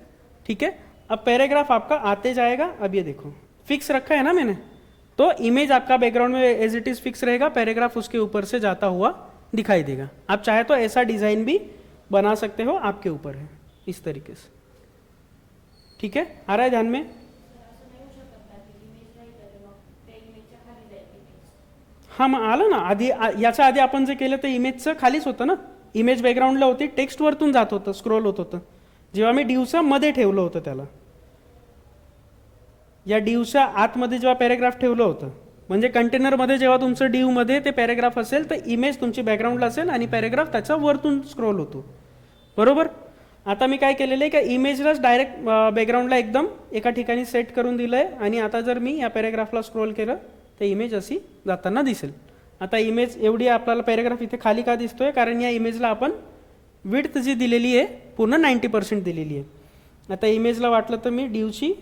Speaker 1: ठीक है, अब पैराग्राफ आपका आते जाएगा। अब ये देखो फिक्स रखा है ना मैंने, तो इमेज आपका बैकग्राउंड में एज इट इज फिक्स रहेगा, पैराग्राफ उसके ऊपर से जाता हुआ दिखाई देगा। आप चाहे तो ऐसा डिजाइन भी बना सकते हो, आपके ऊपर है इस तरीके से। ठीक है, आ रहा है ध्यान में? हा मग आलं ना, आधी याच्या आधी आपण जे केलं ते इमेजचं खालीच होतं ना, इमेज बॅकग्राऊंडला होती, टेक्स्ट वरतून जात होतं, स्क्रोल होत होतं, जेव्हा मी डिवचा मध्ये ठेवलं होतं त्याला, या डिवच्या आतमध्ये जेव्हा पॅराग्राफ ठेवलं होतं, म्हणजे कंटेनरमध्ये जेव्हा तुमचं डिव मध्ये ते पॅराग्राफ असेल तर इमेज तुमची बॅकग्राऊंडला असेल आणि पॅराग्राफ त्याच्या वरतून स्क्रोल होतो, बरोबर. आता मी काय केलेलं आहे की इमेजलाच डायरेक्ट बॅकग्राऊंडला एकदम एका ठिकाणी सेट करून दिलंय आणि आता जर मी या पॅराग्राफला स्क्रोल केलं तर इमेज अशी जाताना दिसेल. आता इमेज एवढी आपल्याला पॅराग्राफ इथे खाली का दिसतोय, कारण या इमेजला आपण विड्थ जी दिलेली आहे पूर्ण 90% दिलेली आहे. आता इमेजला वाटलं तर मी डिवची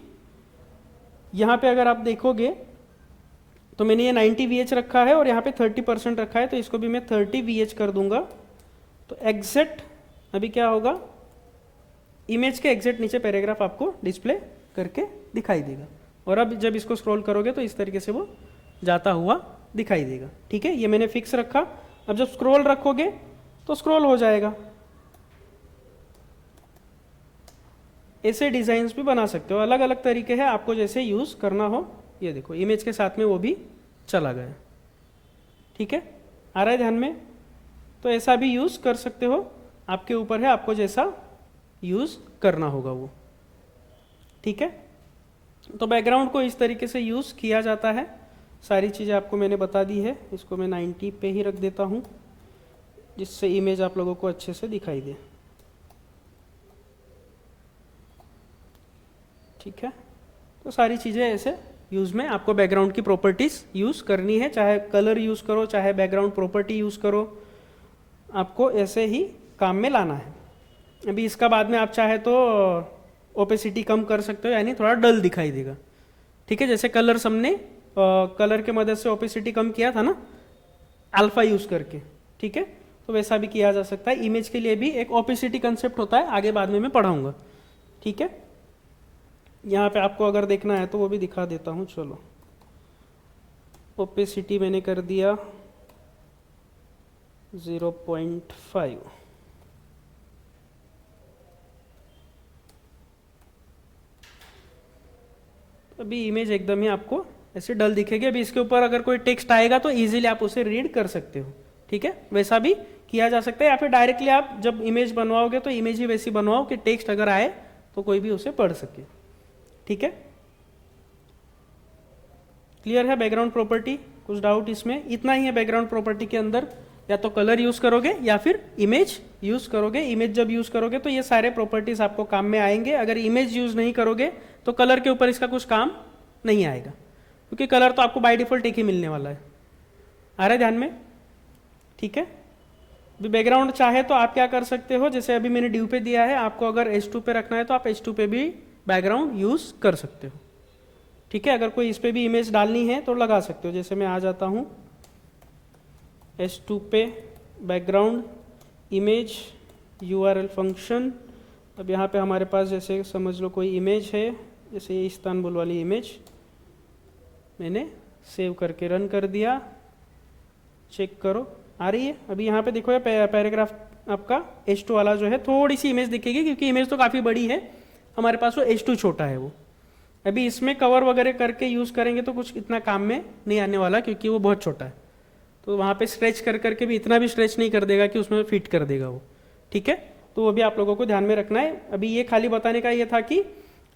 Speaker 1: यहाँ पे अगर आप देखोगे तो मैंने ये 90 VH रखा है और यहाँ पे 30% रखा है, तो इसको भी मैं 30 VH कर दूंगा. तो एग्जैक्ट अभी क्या होगा, इमेज के एग्जैक्ट नीचे पैराग्राफ आपको डिस्प्ले करके दिखाई देगा. और अब जब इसको स्क्रॉल करोगे तो इस तरीके से वो जाता हुआ दिखाई देगा. ठीक है, ये मैंने फिक्स रखा. अब जब स्क्रॉल रखोगे तो स्क्रॉल हो जाएगा. ऐसे डिजाइन्स भी बना सकते हो, अलग अलग तरीके हैं, आपको जैसे यूज करना हो. ये देखो इमेज के साथ में वो भी चला गया. ठीक है, आ रहा है ध्यान में? तो ऐसा भी यूज कर सकते हो, आपके ऊपर है, आपको जैसा यूज करना होगा वो. ठीक है, तो बैकग्राउंड को इस तरीके से यूज़ किया जाता है। सारी चीज़ें आपको मैंने बता दी है। इसको मैं 90 पे ही रख देता हूँ जिससे इमेज आप लोगों को अच्छे से दिखाई दे। ठीक है, तो सारी चीज़ें ऐसे यूज़ में आपको बैकग्राउंड की प्रॉपर्टीज़ यूज़ करनी है, चाहे कलर यूज़ करो चाहे बैकग्राउंड प्रॉपर्टी यूज़ करो, आपको ऐसे ही काम में लाना है। अभी इसका बाद में आप चाहे तो ओपेसिटी कम कर सकते हो, यानी थोड़ा डल दिखाई देगा। ठीक है, जैसे कलर हमने कलर के मदद से ओपेसिटी कम किया था ना, अल्फा यूज़ करके। ठीक है, तो वैसा भी किया जा सकता है। इमेज के लिए भी एक ओपेसिटी कंसेप्ट होता है, आगे बाद में मैं पढ़ाऊँगा। ठीक है, यहाँ पे आपको अगर देखना है तो वो भी दिखा देता हूँ। चलो, ओपेसिटी मैंने कर दिया 0.5। अभी इमेज एकदम ही आपको ऐसे डल दिखेगी। अभी इसके ऊपर अगर कोई टेक्स्ट आएगा तो इजीली आप उसे रीड कर सकते हो। ठीक है, वैसा भी किया जा सकता है, या फिर डायरेक्टली आप जब इमेज बनवाओगे तो इमेज ही वैसी बनवाओ कि टेक्स्ट अगर आए तो कोई भी उसे पढ़ सके। ठीक है, क्लियर है बैकग्राउंड प्रॉपर्टी? कुछ डाउट इसमें? इतना ही है बैकग्राउंड प्रॉपर्टी के अंदर। या तो कलर यूज करोगे या फिर इमेज यूज करोगे। इमेज जब यूज करोगे तो ये सारे प्रॉपर्टीज आपको काम में आएंगे। अगर इमेज यूज नहीं करोगे तो कलर के ऊपर इसका कुछ काम नहीं आएगा, क्योंकि कलर तो आपको बाय डिफॉल्ट एक ही मिलने वाला है। आ रहा है ध्यान में? ठीक है, अभी बैकग्राउंड चाहे तो आप क्या कर सकते हो, जैसे अभी मैंने ड्यू पे दिया है, आपको अगर H2 पे रखना है तो आप H2 पे भी बैकग्राउंड यूज कर सकते हो। ठीक है, अगर कोई इस पे भी इमेज डालनी है तो लगा सकते हो। जैसे मैं आ जाता हूँ H2 पे, बैकग्राउंड, इमेज, URL फंक्शन। अब यहाँ पे हमारे पास जैसे समझ लो कोई इमेज है, जैसे ये इस्तांबुल वाली इमेज मैंने सेव करके रन कर दिया। चेक करो आ रही है। अभी यहाँ पे देखो ये पैराग्राफ आपका H2 वाला जो है थोड़ी सी इमेज दिखेगी, क्योंकि इमेज तो काफ़ी बड़ी है हमारे पास, वो H2 छोटा है वो। अभी इसमें कवर वगैरह करके यूज़ करेंगे तो कुछ इतना काम में नहीं आने वाला, क्योंकि वो बहुत छोटा है। तो वहाँ पे स्ट्रेच कर करके भी इतना भी स्ट्रेच नहीं कर देगा कि उसमें फिट कर देगा वो। ठीक है, तो वो भी आप लोगों को ध्यान में रखना है। अभी ये खाली बताने का ये था कि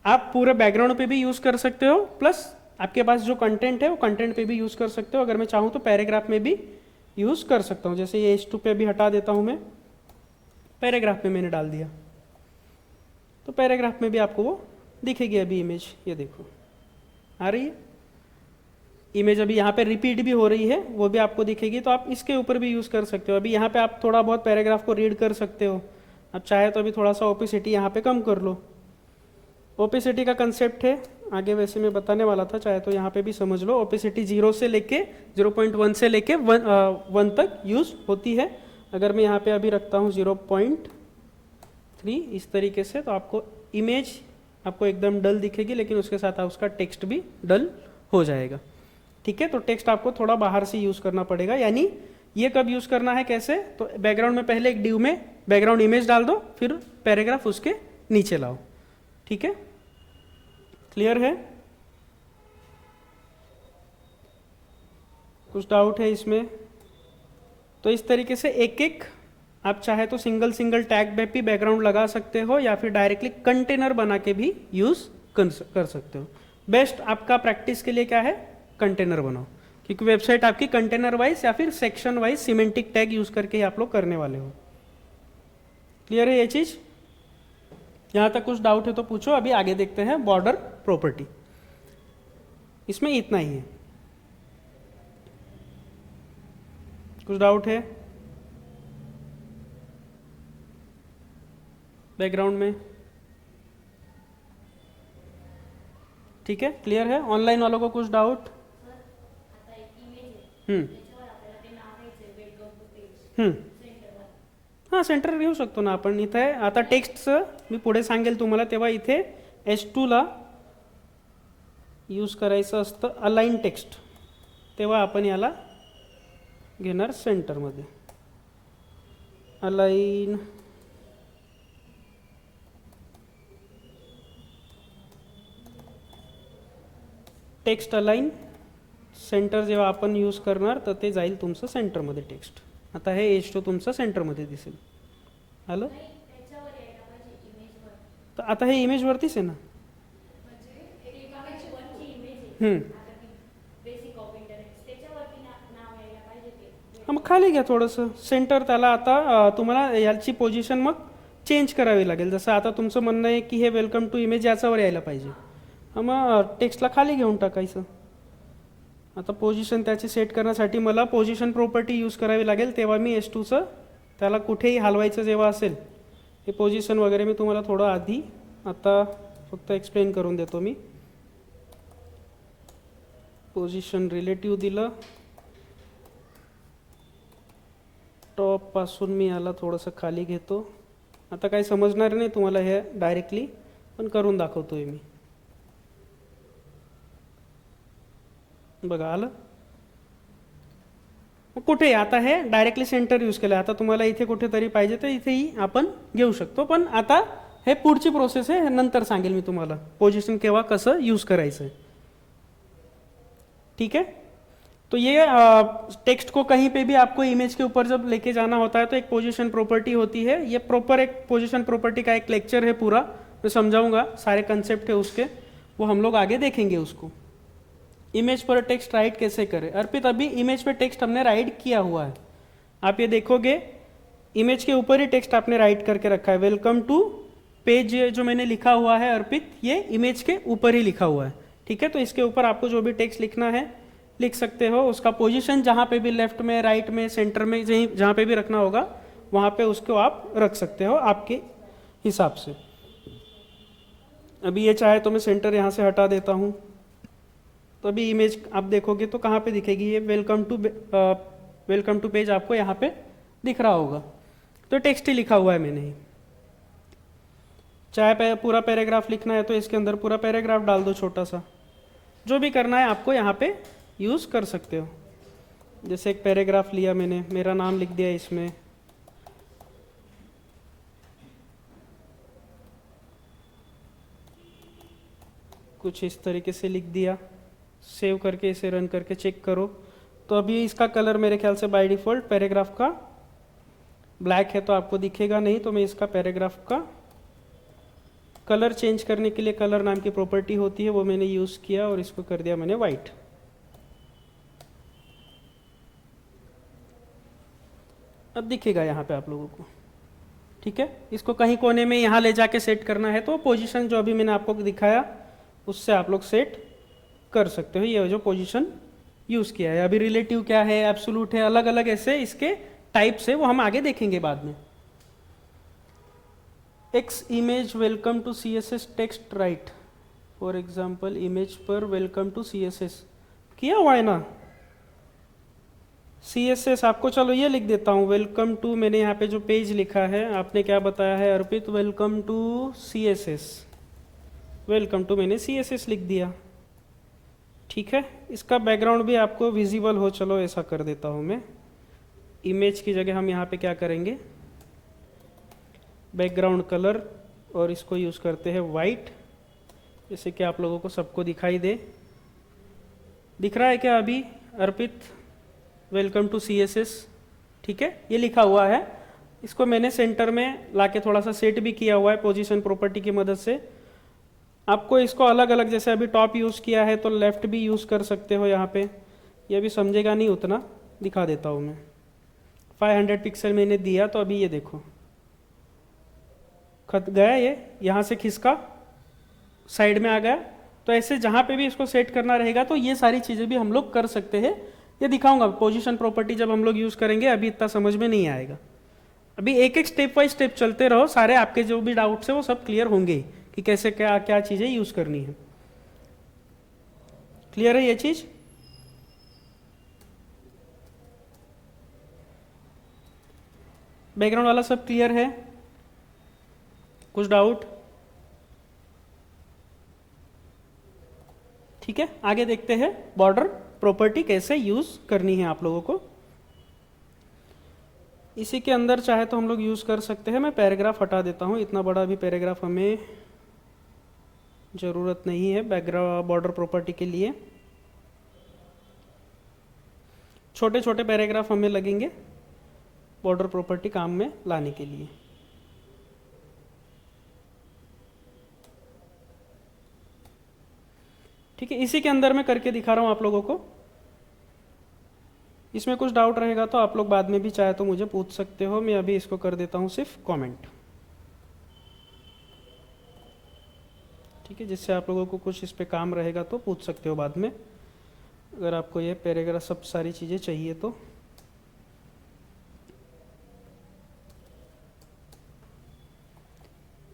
Speaker 1: आप पूरे बैकग्राउंड पे भी यूज़ कर सकते हो, प्लस आपके पास जो कंटेंट है वो कंटेंट पे भी यूज़ कर सकते हो। अगर मैं चाहूँ तो पैराग्राफ में भी यूज़ कर सकता हूँ। जैसे ये H2 पे भी हटा देता हूँ मैं, पैराग्राफ में मैंने डाल दिया तो पैराग्राफ में भी आपको वो दिखेगी अभी इमेज। ये देखो आ रही है इमेज। अभी यहाँ पे रिपीट भी हो रही है, वो भी आपको दिखेगी, तो आप इसके ऊपर भी यूज़ कर सकते हो। अभी यहाँ पे आप थोड़ा बहुत पैराग्राफ को रीड कर सकते हो। आप चाहे तो अभी थोड़ा सा ओपेसिटी यहाँ पे कम कर लो। ओपेसिटी का कंसेप्ट है, आगे वैसे मैं बताने वाला था, चाहे तो यहाँ पे भी समझ लो। ओपेसिटी 0 से लेके 0.1 से लेके 1 तक यूज़ होती है। अगर मैं यहाँ पे अभी रखता हूँ 0.3 इस तरीके से, तो आपको इमेज आपको एकदम डल दिखेगी, लेकिन उसके साथ उसका टेक्स्ट भी डल हो जाएगा। ठीक है, तो टेक्स्ट आपको थोड़ा बाहर से यूज़ करना पड़ेगा। यानी ये कब यूज़ करना है, कैसे? तो बैकग्राउंड में पहले एक ड्यू में बैकग्राउंड इमेज डाल दो, फिर पैराग्राफ उसके नीचे लाओ। ठीक है, क्लियर है? कुछ डाउट है इसमें? तो इस तरीके से एक एक आप चाहे तो सिंगल सिंगल टैग में भी बैकग्राउंड लगा सकते हो, या फिर डायरेक्टली कंटेनर बना के भी यूज़ कर सकते हो। बेस्ट आपका प्रैक्टिस के लिए क्या है, कंटेनर बनाओ, क्योंकि वेबसाइट आपकी कंटेनर वाइज या फिर section wise semantic tag use करके ही आप लोग करने वाले हो। क्लियर है ये चीज़? यहाँ तक कुछ डाउट है तो पूछो। अभी आगे देखते हैं बॉर्डर प्रॉपर्टी। इसमें इतना ही है। कुछ डाउट है बैकग्राउंड में? ठीक है, क्लियर है? ऑनलाइन वालों को कुछ डाउट? हां, सेंटर घेऊ शकतो ना आपण. इथे आता टेक्स्टचं मी पुढे सांगेल तुम्हाला, तेव्हा इथे H2 ला यूज करायचं असतं अलाइन टेक्स्ट, तेव्हा आपण याला घेणार सेंटरमध्ये. अलाइन टेक्स्ट अलाइन सेंटर जेव्हा आपण यूज करणार तर ते जाईल तुमचं सेंटरमध्ये टेक्स्ट. आता हे H2 तुमचं सेंटरमध्ये दिसेल. आलं? तर आता हे इमेजवरतीच आहे ना.
Speaker 2: बेसिक ऑफ इंटरनेट त्याच्यावरती नाव यायला पाहिजे ते.
Speaker 1: मग खाली घ्या थोडंसं सेंटर त्याला. आता तुम्हाला याची पोझिशन मग चेंज करावी लागेल. जसं आता तुमचं म्हणणं आहे की हे वेलकम टू इमेज याच्यावर यायला पाहिजे, मग टेक्स्टला खाली घेऊन टाकायचं. आता पोझिशन त्याची सेट करण्यासाठी मला पोझिशन प्रॉपर्टी यूज करावी लागेल, तेव्हा मी S2चं त्याला कुठेही हलवायचं जेव्हा असेल, हे पोझिशन वगैरे मी तुम्हाला थोडं आधी आता फक्त एक्सप्लेन करून देतो. मी पोझिशन रिलेटिव्ह दिलं, टॉपपासून मी याला थोडंसं खाली घेतो. आता काही समजणार नाही तुम्हाला हे डायरेक्टली, पण करून दाखवतोय मी. बघा आलं. मग कुठे आता हे डायरेक्टली सेंटर यूज केलं. आता तुम्हाला इथे कुठेतरी पाहिजे तर इथेही आपण घेऊ शकतो, पण आता हे पुढची प्रोसेस आहे, नंतर सांगेल मी तुम्हाला पोझिशन केव्हा कसं यूज करायचं है. ठीक है. तो ये टेक्स्ट को कहीं पे भी आपको इमेज के ऊपर जब लेके जाना होता है तो एक पोजीशन प्रॉपर्टी होती है. ये प्रॉपर एक पोजीशन प्रॉपर्टी का एक लेक्चर है पूरा, मैं समझाऊंगा. सारे कंसेप्ट है उसके, वो हम लोग आगे देखेंगे उसको. इमेज पर टेक्स्ट राइट कैसे करें. अर्पित, अभी इमेज पे टेक्स्ट हमने राइट किया हुआ है. आप ये देखोगे इमेज के ऊपर ही टेक्स्ट आपने राइट करके रखा है. वेलकम टू पेज जो मैंने लिखा हुआ है अर्पित, ये इमेज के ऊपर ही लिखा हुआ है. ठीक है. तो इसके ऊपर आपको जो भी टेक्स्ट लिखना है लिख सकते हो. उसका पोजीशन जहाँ पे भी, लेफ्ट में, राइट में, सेंटर में, जहाँ पे भी रखना होगा वहाँ पे उसको आप रख सकते हो आपके हिसाब से. अभी ये चाहे तो मैं सेंटर यहाँ से हटा देता हूँ, तो अभी इमेज आप देखोगे तो कहाँ पे दिखेगी, ये वेलकम टू पेज आपको यहाँ पे दिख रहा होगा. तो टेक्स्ट ही लिखा हुआ है मैंने ही. चाहे पूरा पैराग्राफ लिखना है तो इसके अंदर पूरा पैराग्राफ डाल दो छोटा सा. जो भी करना है आपको यहाँ पे यूज़ कर सकते हो. जैसे एक पैराग्राफ लिया मैंने, मेरा नाम लिख दिया इसमें, कुछ इस तरीके से लिख दिया. सेव करके इसे रन करके चेक करो. तो अभी इसका कलर मेरे ख्याल से बाय डिफ़ॉल्ट पैराग्राफ का ब्लैक है, तो आपको दिखेगा नहीं. तो मैं इसका पैराग्राफ का कलर चेंज करने के लिए कलर नाम की प्रॉपर्टी होती है, वो मैंने यूज़ किया और इसको कर दिया मैंने वाइट. अब दिखेगा यहाँ पे आप लोगों को. ठीक है. इसको कहीं कोने में यहाँ ले जाके सेट करना है तो पोजीशन जो अभी मैंने आपको दिखाया उससे आप लोग सेट कर सकते हो. ये जो पोजीशन यूज़ किया है, अभी रिलेटिव क्या है, एब्सोल्यूट है, अलग अलग ऐसे इसके टाइप्स है, वो हम आगे देखेंगे बाद में. X image welcome to CSS text right. For example image पर वेलकम टू CSS किया हुआ है ना. CSS आपको, चलो ये लिख देता हूँ, वेलकम टू. मैंने यहाँ पे जो पेज लिखा है, आपने क्या बताया है Arpit, welcome to CSS. Welcome to मैंने CSS लिख दिया. ठीक है. इसका बैकग्राउंड भी आपको विजिबल हो, चलो ऐसा कर देता हूँ मैं. इमेज की जगह हम यहाँ पे क्या करेंगे, बैकग्राउंड कलर, और इसको यूज़ करते हैं वाइट, जैसे कि आप लोगों को सबको दिखाई दे. दिख रहा है क्या अभी अर्पित, वेलकम टू CSS. ठीक है. ये लिखा हुआ है. इसको मैंने सेंटर में लाके थोड़ा सा सेट भी किया हुआ है पोजीशन प्रॉपर्टी की मदद से. आपको इसको अलग अलग, जैसे अभी टॉप यूज़ किया है तो लेफ़्ट भी यूज़ कर सकते हो यहाँ पे. ये भी समझेगा नहीं उतना, दिखा देता हूँ मैं. 500 पिक्सल मैंने दिया, तो अभी ये देखो खत गया, ये यहाँ से खिसका साइड में आ गया. तो ऐसे जहाँ पे भी इसको सेट करना रहेगा तो ये सारी चीज़ें भी हम लोग कर सकते हैं. ये दिखाऊंगा पोजीशन प्रॉपर्टी जब हम लोग यूज़ करेंगे, अभी इतना समझ में नहीं आएगा. अभी एक एक स्टेप बाय स्टेप चलते रहो, सारे आपके जो भी डाउट्स है वो सब क्लियर होंगे कि कैसे क्या क्या चीज़ें यूज़ करनी है. क्लियर है ये चीज़. बैकग्राउंड वाला सब क्लियर है, कुछ डाउट. ठीक है. आगे देखते हैं बॉर्डर प्रॉपर्टी कैसे यूज़ करनी है आप लोगों को. इसी के अंदर चाहे तो हम लोग यूज़ कर सकते हैं. मैं पैराग्राफ हटा देता हूँ, इतना बड़ा भी पैराग्राफ हमें ज़रूरत नहीं है बैकग्राउंड बॉर्डर प्रॉपर्टी के लिए. छोटे छोटे पैराग्राफ हमें लगेंगे बॉर्डर प्रॉपर्टी काम में लाने के लिए. ठीक है, इसी के अंदर मैं करके दिखा रहा हूँ आप लोगों को। इसमें कुछ डाउट रहेगा तो आप लोग बाद में भी चाहे तो मुझे पूछ सकते हो, मैं अभी इसको कर देता हूँ सिर्फ कमेंट। ठीक है, जिससे आप लोगों को कुछ इस पे काम रहेगा तो पूछ सकते हो बाद में, अगर आपको ये पैराग्राफ सब सारी चीज़ें चाहिए तो।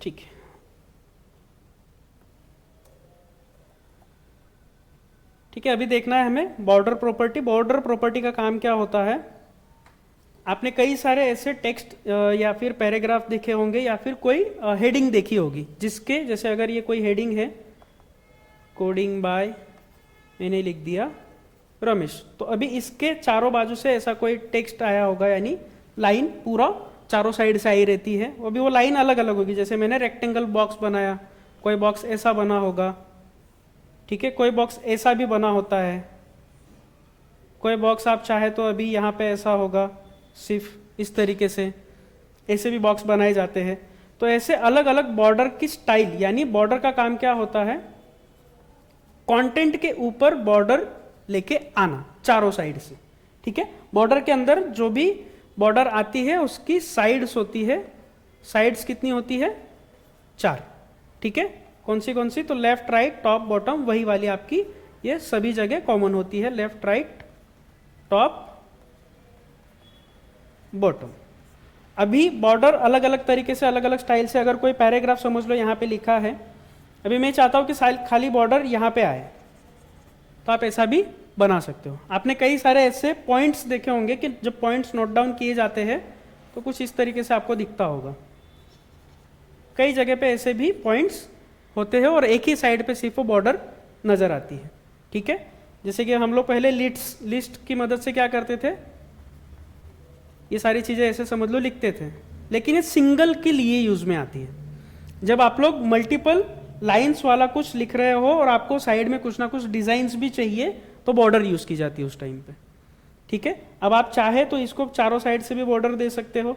Speaker 1: ठीक है, ठीक है, अभी देखना है हमें बॉर्डर प्रॉपर्टी। बॉर्डर प्रॉपर्टी का काम क्या होता है, आपने कई सारे ऐसे टेक्स्ट या फिर पैराग्राफ देखे होंगे या फिर कोई हेडिंग देखी होगी, जिसके जैसे अगर ये कोई हेडिंग है, कोडिंग बाय, मैंने लिख दिया रमेश, तो अभी इसके चारों बाजू से ऐसा कोई टेक्स्ट आया होगा, यानी लाइन पूरा चारों साइड से आई रहती है। अभी वो लाइन अलग अलग होगी, जैसे मैंने रेक्टेंगल बॉक्स बनाया, कोई बॉक्स ऐसा बना होगा, ठीक है, कोई बॉक्स ऐसा भी बना होता है, कोई बॉक्स आप चाहे तो अभी यहाँ पे ऐसा होगा, सिर्फ इस तरीके से, ऐसे भी बॉक्स बनाए जाते हैं। तो ऐसे अलग अलग बॉर्डर की स्टाइल, यानी बॉर्डर का काम क्या होता है, कंटेंट के ऊपर बॉर्डर लेके आना चारों साइड से। ठीक है, बॉर्डर के अंदर जो भी बॉर्डर आती है उसकी साइड्स होती है, साइड्स कितनी होती है, 4। ठीक है, कौन सी, तो लेफ्ट राइट टॉप बॉटम, वही वाली आपकी ये सभी जगह कॉमन होती है, लेफ्ट राइट टॉप बॉटम। अभी बॉर्डर अलग अलग तरीके से, अलग अलग स्टाइल से, अगर कोई पैराग्राफ समझ लो यहाँ पे लिखा है, अभी मैं चाहता हूँ कि खाली बॉर्डर यहाँ पे आए, तो आप ऐसा भी बना सकते हो। आपने कई सारे ऐसे पॉइंट्स देखे होंगे कि जब पॉइंट्स नोट डाउन किए जाते हैं तो कुछ इस तरीके से आपको दिखता होगा, कई जगह पे ऐसे भी पॉइंट्स होते हैं और एक ही साइड पे सिर्फ वो बॉर्डर नजर आती है। ठीक है, जैसे कि हम लोग पहले लिस्ट की मदद से क्या करते थे, ये सारी चीजें ऐसे समझ लो लिखते थे, लेकिन ये सिंगल के लिए यूज में आती है। जब आप लोग मल्टीपल लाइंस वाला कुछ लिख रहे हो और आपको साइड में कुछ ना कुछ डिजाइन्स भी चाहिए, तो बॉर्डर यूज की जाती है उस टाइम पे। ठीक है, अब आप चाहे तो इसको चारों साइड से भी बॉर्डर दे सकते हो,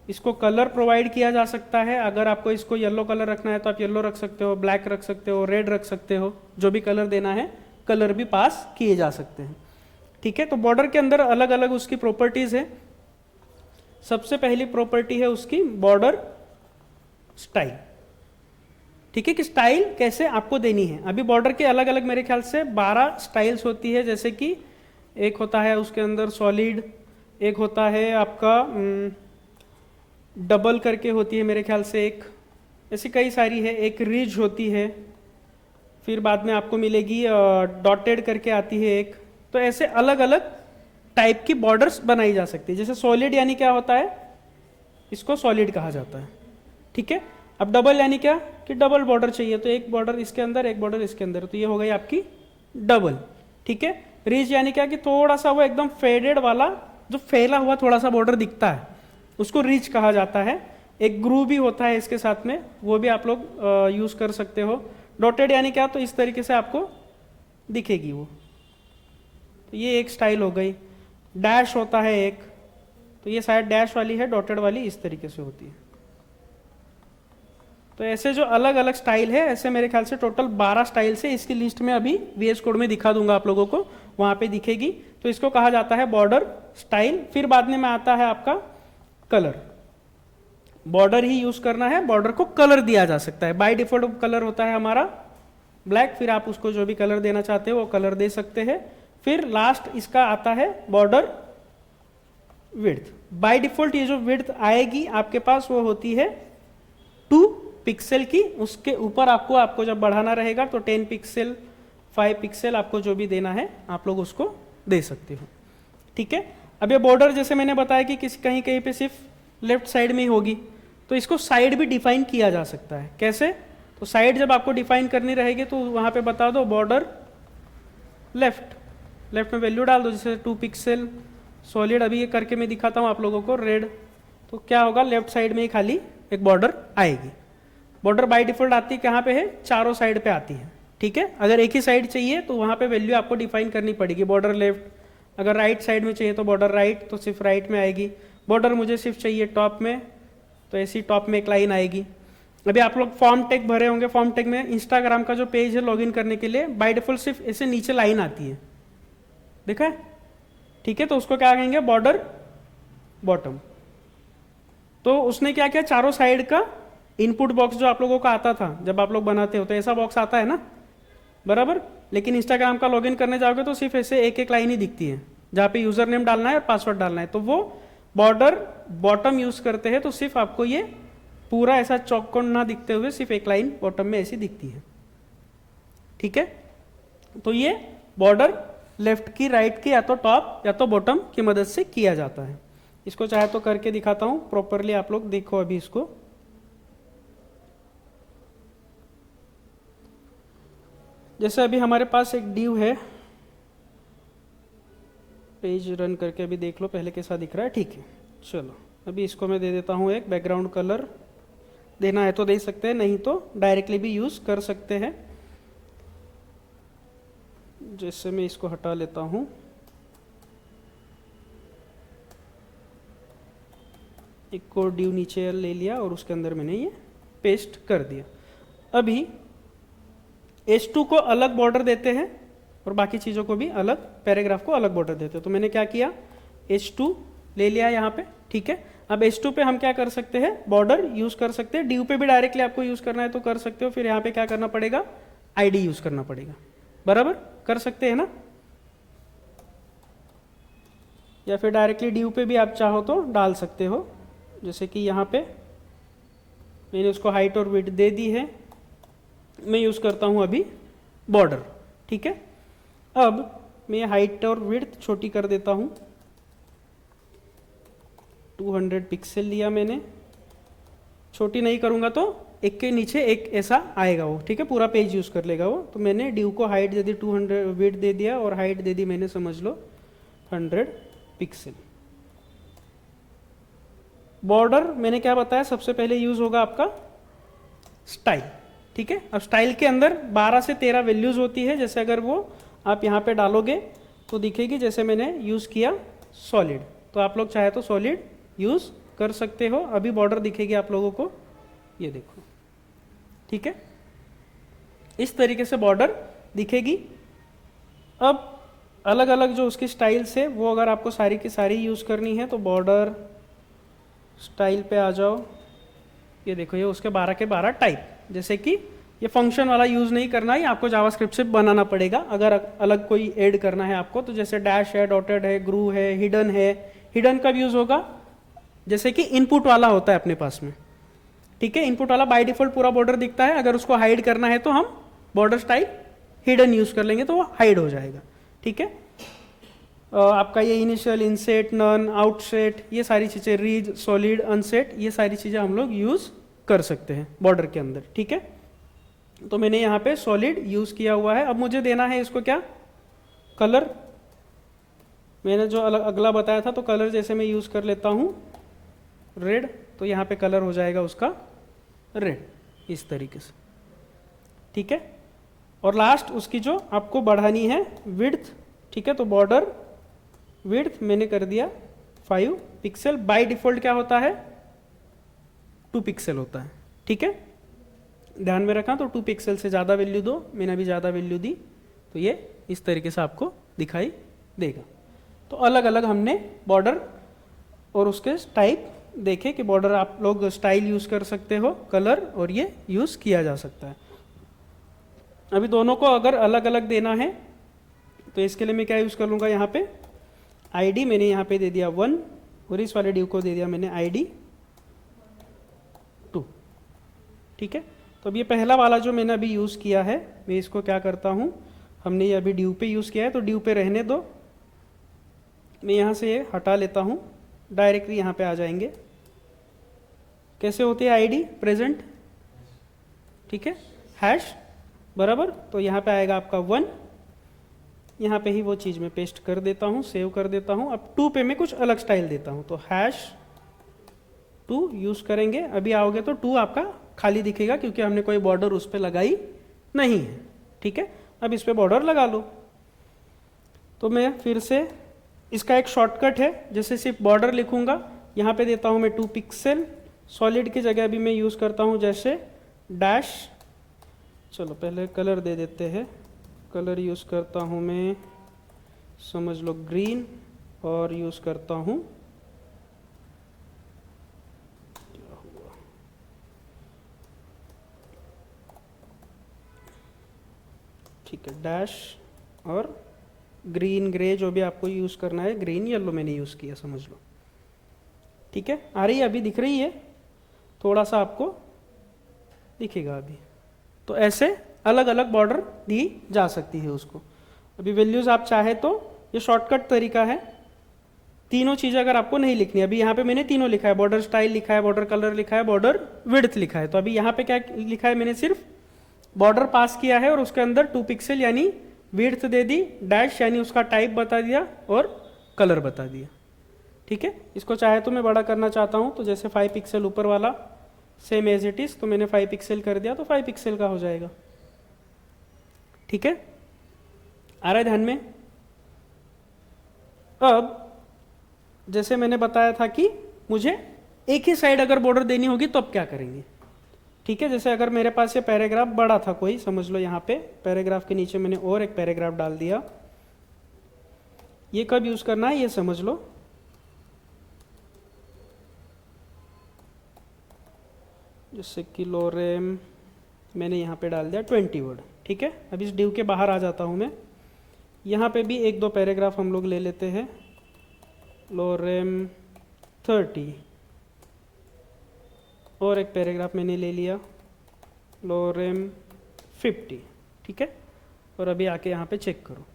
Speaker 1: इसको कलर प्रोवाइड किया जा सकता है, अगर आपको इसको येलो कलर रखना है तो आप येलो रख सकते हो, ब्लैक रख सकते हो, रेड रख सकते हो, जो भी कलर देना है कलर भी पास किए जा सकते हैं। ठीक है, तो बॉर्डर के अंदर अलग अलग उसकी प्रॉपर्टीज है। सबसे पहली प्रॉपर्टी है उसकी बॉर्डर स्टाइल। ठीक है, कि स्टाइल कैसे आपको देनी है। अभी बॉर्डर के अलग अलग मेरे ख्याल से 12 स्टाइल्स होती है, जैसे कि एक होता है उसके अंदर सॉलिड, एक होता है आपका डबल करके होती है मेरे ख्याल से एक, ऐसी कई सारी है, एक रिज होती है, फिर बाद में आपको मिलेगी डॉटेड करके आती है एक। तो ऐसे अलग अलग टाइप की बॉर्डर्स बनाई जा सकती है। जैसे सॉलिड यानी क्या होता है, इसको सॉलिड कहा जाता है। ठीक है, अब डबल यानी क्या, कि डबल बॉर्डर चाहिए, तो एक बॉर्डर इसके अंदर, एक बॉर्डर इसके अंदर, तो ये हो गई आपकी डबल। ठीक है, रिज यानी क्या, कि थोड़ा सा वो एकदम फेडेड वाला, जो फैला हुआ थोड़ा सा बॉर्डर दिखता है, उसको रिच कहा जाता है। एक ग्रू भी होता है इसके साथ में, वो भी आप लोग यूज कर सकते हो। डॉटेड यानी क्या, तो इस तरीके से आपको दिखेगी वो, तो ये एक स्टाइल हो गई। डैश होता है एक, तो ये शायद डैश वाली है, डॉटेड वाली इस तरीके से होती है। तो ऐसे जो अलग अलग स्टाइल है, ऐसे मेरे ख्याल से टोटल 12 स्टाइल से, इसकी लिस्ट में अभी VS कोड में दिखा दूंगा आप लोगों को, वहां पे दिखेगी। तो इसको कहा जाता है बॉर्डर स्टाइल। फिर बाद में आता है आपका कलर। बॉर्डर ही यूज करना है, बॉर्डर को कलर दिया जा सकता है। बाय डिफॉल्ट कलर होता है हमारा ब्लैक, फिर आप उसको जो भी कलर देना चाहते हो वो कलर दे सकते हैं। फिर लास्ट इसका आता है बॉर्डर विड्थ। बाय डिफॉल्ट ये जो विड्थ आएगी आपके पास वो होती है 2 पिक्सल की, उसके ऊपर आपको जब बढ़ाना रहेगा तो 10 पिक्सल 5 पिक्सल आपको जो भी देना है आप लोग उसको दे सकते हो। ठीक है, अब ये बॉर्डर जैसे मैंने बताया कि कहीं कहीं पे सिर्फ लेफ्ट साइड में ही होगी, तो इसको साइड भी डिफाइन किया जा सकता है। कैसे, तो साइड जब आपको डिफाइन करनी रहेगी तो वहां पे बता दो बॉर्डर लेफ्ट में वैल्यू डाल दो, जैसे 2 पिक्सल सॉलिड। अभी ये करके मैं दिखाता हूँ आप लोगों को रेड, तो क्या होगा, लेफ्ट साइड में ही खाली एक बॉर्डर आएगी। बॉर्डर बाय डिफॉल्ट आती कहाँ पे है, चारों साइड पे आती है। ठीक है, अगर एक ही साइड चाहिए तो वहां पे वैल्यू आपको डिफाइन करनी पड़ेगी, बॉर्डर लेफ्ट। अगर राइट साइड में चाहिए तो बॉर्डर राइट, तो सिर्फ राइट में आएगी। बॉर्डर मुझे सिर्फ चाहिए टॉप में, तो ऐसी टॉप में एक लाइन आएगी। अभी आप लोग फॉर्म टैग भरे होंगे, फॉर्म टैग में इंस्टाग्राम का जो पेज है लॉगिन करने के लिए बाय डिफॉल्ट सिर्फ ऐसे नीचे लाइन आती है, देखा है, ठीक है। तो उसको क्या कहेंगे, बॉर्डर बॉटम। तो उसने क्या किया, चारों साइड का इनपुट बॉक्स जो आप लोगों को आता था जब आप लोग बनाते हो तो ऐसा बॉक्स आता है ना, बराबर। लेकिन इंस्टाग्राम का लॉगिन करने जाओगे तो सिर्फ ऐसे एक एक लाइन ही दिखती है जहाँ पे यूजर नेम डालना है और पासवर्ड डालना है। तो वो बॉर्डर बॉटम यूज करते हैं तो सिर्फ आपको ये पूरा ऐसा चौकोन ना दिखते हुए सिर्फ एक लाइन बॉटम में ऐसी दिखती है, ठीक है। तो ये बॉर्डर लेफ्ट की, राइट की, या तो टॉप या तो बॉटम की मदद से किया जाता है। इसको चाहे तो करके दिखाता हूं प्रॉपरली, आप लोग देखो अभी इसको। जैसे अभी हमारे पास एक डिव है, पेज रन करके अभी देख लो पहले कैसा दिख रहा है, ठीक है। चलो अभी इसको मैं दे देता हूं एक बैकग्राउंड कलर, देना है तो दे सकते हैं, नहीं तो डायरेक्टली भी यूज कर सकते हैं। जैसे मैं इसको हटा लेता हूं, एक को डिव नीचे ले लिया और उसके अंदर मैंने ये पेस्ट कर दिया। अभी H2 को अलग बॉर्डर देते हैं और बाकी चीज़ों को भी अलग, पैराग्राफ को अलग बॉर्डर देते हैं। तो मैंने क्या किया, H2 ले लिया यहाँ पे, ठीक है। अब H2 पे हम क्या कर सकते हैं, बॉर्डर यूज कर सकते हैं। डिव पे भी डायरेक्टली आपको यूज करना है तो कर सकते हो, फिर यहाँ पे क्या करना पड़ेगा, ID यूज करना पड़ेगा, बराबर, कर सकते हैं ना। या फिर डायरेक्टली डिव पे भी आप चाहो तो डाल सकते हो, जैसे कि यहाँ पे मैंने उसको हाइट और विड्थ दे दी है। मैं यूज करता हूं अभी बॉर्डर, ठीक है। अब मैं हाइट और विड्थ छोटी कर देता हूं, 200 पिक्सल लिया मैंने। छोटी नहीं करूंगा तो एक के नीचे एक ऐसा आएगा वो, ठीक है, पूरा पेज यूज कर लेगा वो। तो मैंने डिव को हाइट दे दी 200, विड्थ दे दिया और हाइट दे दी मैंने, समझ लो 100 पिक्सल। बॉर्डर मैंने क्या बताया, सबसे पहले यूज होगा आपका स्टाइल, ठीक है। अब स्टाइल के अंदर 12 से 13 वैल्यूज होती है। जैसे अगर वो आप यहाँ पे डालोगे तो दिखेगी, जैसे मैंने यूज किया सॉलिड, तो आप लोग चाहे तो सॉलिड यूज कर सकते हो। अभी बॉर्डर दिखेगी आप लोगों को, ये देखो, ठीक है, इस तरीके से बॉर्डर दिखेगी। अब अलग अलग जो उसकी स्टाइल्स है वो अगर आपको सारी की सारी यूज करनी है तो बॉर्डर स्टाइल पे आ जाओ, ये देखो, ये उसके 12 के 12 टाइप। जैसे कि ये फंक्शन वाला यूज नहीं करना है, आपको जावास्क्रिप्ट से बनाना पड़ेगा। अगर अलग कोई ऐड करना है आपको, तो जैसे डैश है, डॉटेड है, ग्रू है, हिडन है। हिडन कब यूज होगा, जैसे कि इनपुट वाला होता है अपने पास में, ठीक है। इनपुट वाला बाय डिफॉल्ट पूरा बॉर्डर दिखता है, अगर उसको हाइड करना है तो हम बॉर्डर स्टाइल हिडन यूज कर लेंगे तो वो हाइड हो जाएगा, ठीक है। आपका ये इनिशियल, इनसेट, नन, आउटसेट, ये सारी चीजें, रीज, सॉलिड, अनसेट, ये सारी चीजें हम लोग यूज कर सकते हैं बॉर्डर के अंदर, ठीक है। तो मैंने यहाँ पे सॉलिड यूज किया हुआ है। अब मुझे देना है इसको क्या, कलर। मैंने जो अगला बताया था, तो कलर जैसे मैं यूज कर लेता हूँ रेड, तो यहाँ पे कलर हो जाएगा उसका रेड, इस तरीके से, ठीक है। और लास्ट उसकी जो आपको बढ़ानी है विड्थ, ठीक है, तो बॉर्डर विड्थ मैंने कर दिया 5 पिक्सल। बाय डिफॉल्ट क्या होता है, 2 पिक्सल होता है, ठीक है, ध्यान में रखा। तो 2 पिक्सल से ज़्यादा वैल्यू दो, मैंने अभी ज़्यादा वैल्यू दी, तो ये इस तरीके से आपको दिखाई देगा। तो अलग अलग हमने बॉर्डर और उसके टाइप देखे कि बॉर्डर आप लोग स्टाइल यूज कर सकते हो, कलर, और ये यूज किया जा सकता है। अभी दोनों को अगर अलग अलग देना है तो इसके लिए मैं क्या यूज कर लूँगा, यहाँ पे ID मैंने यहाँ पे दे दिया 1 और इस वाले डिव को दे दिया मैंने ID 2, ठीक है। तो अब ये पहला वाला जो मैंने अभी यूज़ किया है, मैं इसको क्या करता हूँ, हमने ये अभी डिव पे यूज़ किया है तो डिव पे रहने दो। मैं यहाँ से ये हटा लेता हूँ, डायरेक्टली यहाँ पे आ जाएंगे। कैसे होती है ID प्रेजेंट, ठीक है, हैश, बराबर। तो यहाँ पे आएगा आपका 1, यहाँ पे ही वो चीज़ मैं पेस्ट कर देता हूँ, सेव कर देता हूँ। अब 2 पे मैं कुछ अलग स्टाइल देता हूँ, तो #2 यूज़ करेंगे। अभी आओगे तो 2 आपका खाली दिखेगा क्योंकि हमने कोई बॉर्डर उस पर लगाई नहीं है, ठीक है। अब इस पे बॉर्डर लगा लो। तो मैं फिर से, इसका एक शॉर्टकट है, जैसे सिर्फ बॉर्डर लिखूंगा, यहाँ पे देता हूँ मैं 2 पिक्सल। सॉलिड की जगह भी मैं यूज़ करता हूँ जैसे डैश, चलो पहले कलर दे देते हैं, कलर यूज़ करता हूँ मैं, समझ लो ग्रीन, और यूज़ करता हूँ, क्या हुआ, ठीक है, डैश और ग्रीन ग्रे जो भी आपको यूज़ करना है, ग्रीन येलो मैंने यूज़ किया, समझ लो। ठीक है, आ रही है, अभी दिख रही है, थोड़ा सा आपको दिखेगा अभी। तो ऐसे अलग अलग बॉर्डर दी जा सकती है उसको। अभी वैल्यूज़ आप चाहे तो, ये शॉर्टकट तरीका है, तीनों चीज़ें अगर आपको नहीं लिखनी, अभी यहाँ पे मैंने तीनों लिखा है, बॉर्डर स्टाइल लिखा है, बॉर्डर कलर लिखा है, बॉर्डर विड्थ लिखा है। तो अभी यहाँ पे क्या लिखा है, मैंने सिर्फ बॉर्डर पास किया है और उसके अंदर 2 पिक्सल यानी विड्थ दे दी, डैश यानी उसका टाइप बता दिया और कलर बता दिया। ठीक है, इसको चाहे तो मैं बड़ा करना चाहता हूँ, तो जैसे 5 पिक्सल ऊपर वाला सेम एज इट इज, तो मैंने 5 पिक्सल कर दिया, तो 5 पिक्सल का हो जाएगा। ठीक है, आ रहा है ध्यान में। अब जैसे मैंने बताया था कि मुझे एक ही साइड अगर बॉर्डर देनी होगी तो अब क्या करेंगे। ठीक है, जैसे अगर मेरे पास ये पैराग्राफ बड़ा था कोई, समझ लो यहाँ पे पैराग्राफ के नीचे मैंने और एक पैराग्राफ डाल दिया, ये कब यूज करना है ये समझ लो। जैसे कि लोरेम मैंने यहाँ पे डाल दिया 20 वर्ड। ठीक है, अब इस डिव के बाहर आ जाता हूँ मैं, यहाँ पे भी एक दो पैराग्राफ हम लोग ले लेते हैं, लोरेम 30, और एक पैराग्राफ मैंने ले लिया लोरेम 50। ठीक है, और अभी आके यहाँ पे चेक करो,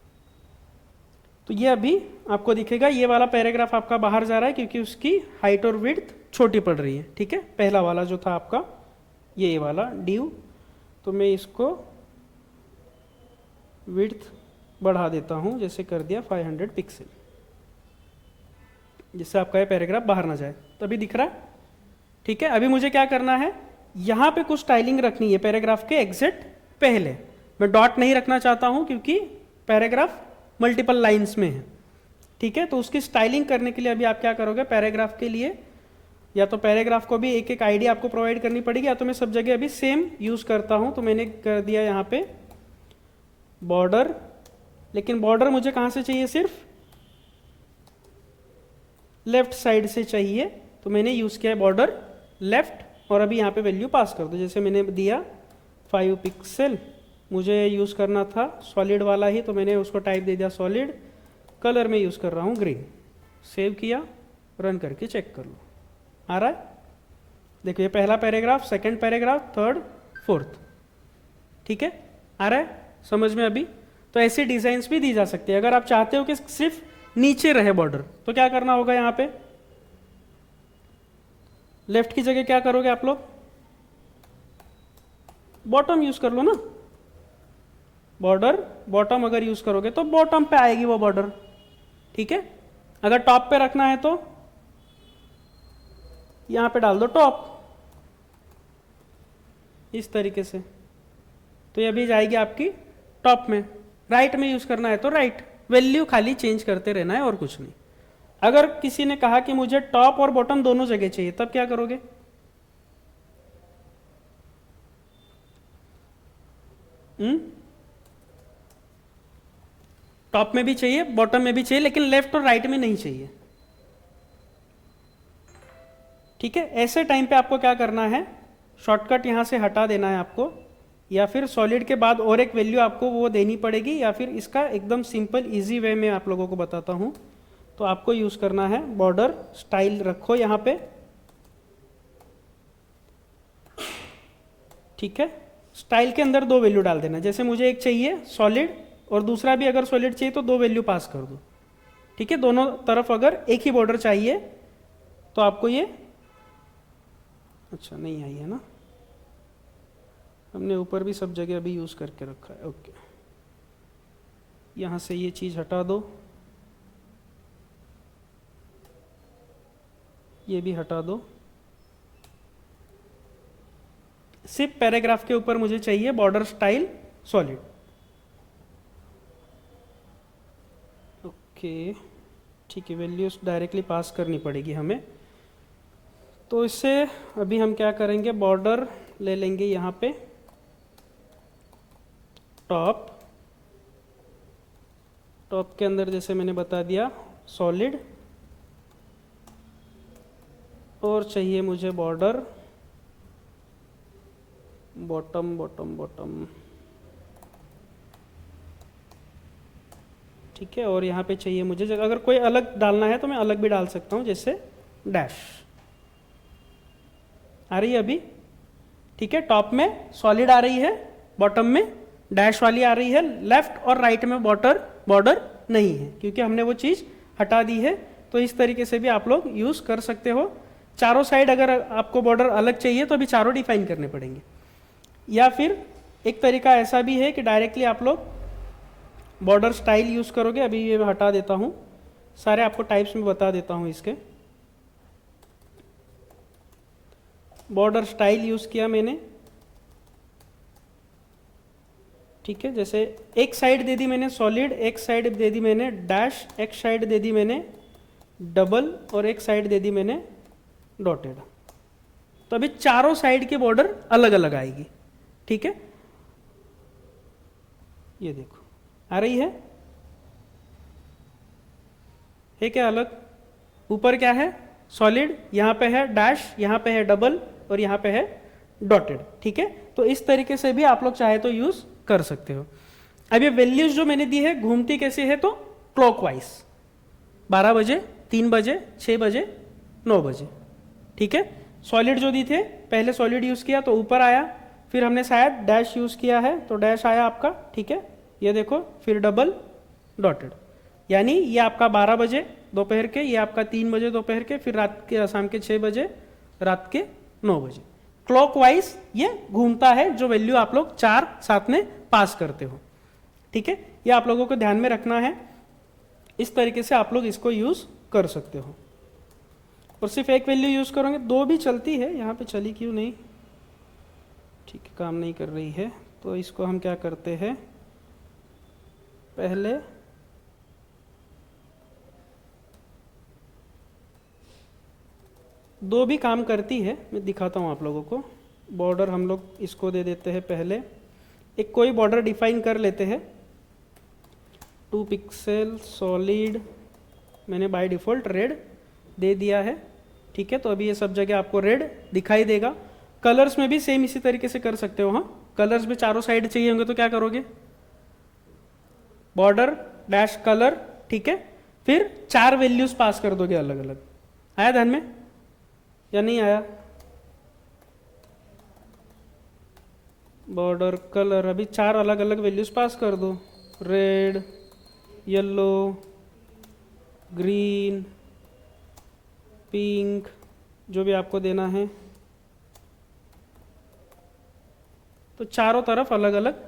Speaker 1: तो ये अभी आपको दिखेगा ये वाला पैराग्राफ आपका बाहर जा रहा है क्योंकि उसकी हाइट और विड्थ छोटी पड़ रही है। ठीक है, पहला वाला जो था आपका ये वाला डिव, तो मैं इसको विड्थ बढ़ा देता हूँ, जैसे कर दिया 500 पिक्सल, जिससे आपका ये पैराग्राफ बाहर ना जाए। तो अभी दिख रहा है। ठीक है, अभी मुझे क्या करना है, यहाँ पे कुछ स्टाइलिंग रखनी है पैराग्राफ के एग्जैक्ट पहले। मैं डॉट नहीं रखना चाहता हूँ क्योंकि पैराग्राफ मल्टीपल लाइंस में है। ठीक है, तो उसकी स्टाइलिंग करने के लिए अभी आप क्या करोगे, पैराग्राफ के लिए या तो पैराग्राफ को भी एक एक आईडी आपको प्रोवाइड करनी पड़ेगी, या तो मैं सब जगह अभी सेम यूज करता हूँ। तो मैंने कर दिया यहाँ पे बॉर्डर, लेकिन बॉर्डर मुझे कहाँ से चाहिए, सिर्फ लेफ्ट साइड से चाहिए, तो मैंने यूज किया है बॉर्डर लेफ्ट, और अभी यहाँ पे वैल्यू पास कर दो। जैसे मैंने दिया 5 पिक्सल, मुझे यूज करना था सॉलिड वाला ही, तो मैंने उसको टाइप दे दिया सॉलिड, कलर में यूज कर रहा हूँ ग्रीन। सेव किया, रन करके चेक कर लो, आ रहा है। देखो ये पहला paragraph, second paragraph, third, fourth. ठीक है, आ रहा है समझ में अभी। तो ऐसी डिजाइन्स भी दी जा सकती है। अगर आप चाहते हो कि सिर्फ नीचे रहे बॉर्डर, तो क्या करना होगा, यहाँ पे लेफ्ट की जगह क्या करोगे आप लोग, बॉटम यूज कर लो ना। बॉर्डर बॉटम अगर यूज करोगे तो बॉटम पे आएगी वो बॉर्डर। ठीक है, अगर टॉप पे रखना है तो यहां पे डाल दो टॉप, इस तरीके से, तो ये भी जाएगी आपकी टॉप में। राइट में यूज करना है तो राइट, वैल्यू खाली चेंज करते रहना है और कुछ नहीं। अगर किसी ने कहा कि मुझे टॉप और बॉटम दोनों जगह चाहिए, तब क्या करोगे, टॉप में भी चाहिए बॉटम में भी चाहिए, लेकिन लेफ्ट और राइट में नहीं चाहिए। ठीक है, ऐसे टाइम पे आपको क्या करना है, शॉर्टकट यहां से हटा देना है आपको, या फिर सॉलिड के बाद और एक वैल्यू आपको वो देनी पड़ेगी, या फिर इसका एकदम सिंपल इजी वे में आप लोगों को बताता हूं। तो आपको यूज करना है बॉर्डर स्टाइल, रखो यहां पे। ठीक है, स्टाइल के अंदर 2 वैल्यू डाल देना, जैसे मुझे एक चाहिए सॉलिड और दूसरा भी अगर सॉलिड चाहिए तो 2 वैल्यू पास कर दो। ठीक है, दोनों तरफ अगर एक ही बॉर्डर चाहिए तो आपको ये, अच्छा नहीं आई है ना, हमने ऊपर भी सब जगह अभी यूज करके रखा है। ओके, यहां से ये चीज हटा दो, ये भी हटा दो। सिर्फ पैराग्राफ के ऊपर मुझे चाहिए बॉर्डर स्टाइल सॉलिड। ओके, ठीक है, वैल्यूज डायरेक्टली पास करनी पड़ेगी हमें। तो इससे अभी हम क्या करेंगे, बॉर्डर ले लेंगे यहाँ पे टॉप के अंदर जैसे मैंने बता दिया सॉलिड, और चाहिए मुझे बॉर्डर बॉटम बॉटम बॉटम, ठीक है। और यहाँ पे चाहिए मुझे, अगर कोई अलग डालना है तो मैं अलग भी डाल सकता हूँ, जैसे डैश आ रही है अभी, ठीक है। टॉप में सॉलिड आ रही है, बॉटम में डैश वाली आ रही है, लेफ्ट और राइट में बॉर्डर नहीं है क्योंकि हमने वो चीज़ हटा दी है। तो इस तरीके से भी आप लोग यूज़ कर सकते हो। चारों साइड अगर आपको बॉर्डर अलग चाहिए तो अभी चारों डिफाइन करने पड़ेंगे, या फिर एक तरीका ऐसा भी है कि डायरेक्टली आप लोग बॉर्डर स्टाइल यूज़ करोगे। अभी ये मैं हटा देता हूँ, सारे आपको टाइप्स में बता देता हूँ इसके। बॉर्डर स्टाइल यूज़ किया मैंने, ठीक है। जैसे एक साइड दे दी मैंने सॉलिड, एक साइड दे दी मैंने डैश, एक साइड दे दी मैंने डबल, और एक साइड दे दी मैंने डॉटेड। तो अभी चारों साइड के बॉर्डर अलग अलग आएगी, ठीक है। ये देखो आ रही है क्या अलग? ऊपर क्या है? सॉलिड, यहाँ पे है डैश, यहाँ पे है डबल, और यहाँ पे है डॉटेड, ठीक है। तो इस तरीके से भी आप लोग चाहे तो यूज कर सकते हो। अब ये वैल्यूज जो मैंने दी है घूमती कैसे है, तो क्लॉकवाइज 12 बजे, 3 बजे, 6 बजे, 9 बजे, ठीक है। सॉलिड जो दी थे, पहले सॉलिड यूज किया तो ऊपर आया, फिर हमने शायद डैश यूज किया है तो डैश आया आपका, ठीक है। ये देखो, फिर डबल, डॉटेड, यानी ये आपका 12 बजे दोपहर के, ये आपका 3 बजे दोपहर के, फिर रात के शाम के 6 बजे, रात के 9 बजे। क्लॉकवाइज ये घूमता है, जो वैल्यू आप लोग 4 साथ में पास करते हो, ठीक है। ये आप लोगों को ध्यान में रखना है। इस तरीके से आप लोग इसको यूज कर सकते हो। और सिर्फ एक वैल्यू यूज करोगे, 2 भी चलती है, यहाँ पे चली क्यों नहीं, ठीक है, काम नहीं कर रही है। तो इसको हम क्या करते हैं, पहले दो भी काम करती है, मैं दिखाता हूँ आप लोगों को। बॉर्डर हम लोग इसको दे देते हैं, पहले एक कोई बॉर्डर डिफाइन कर लेते हैं। 2 पिक्सल सॉलिड मैंने बाय डिफ़ॉल्ट रेड दे दिया है, ठीक है। तो अभी ये सब जगह आपको रेड दिखाई देगा। कलर्स में भी सेम इसी तरीके से कर सकते हो। हाँ, कलर्स में चारों साइड चाहिए होंगे तो क्या करोगे, बॉर्डर डैश कलर, ठीक है। फिर 4 वैल्यूज पास कर दोगे अलग अलग। आया ध्यान में या नहीं आया? बॉर्डर कलर, अभी 4 अलग अलग वैल्यूज पास कर दो, रेड, येलो, ग्रीन, पिंक, जो भी आपको देना है। तो चारों तरफ अलग अलग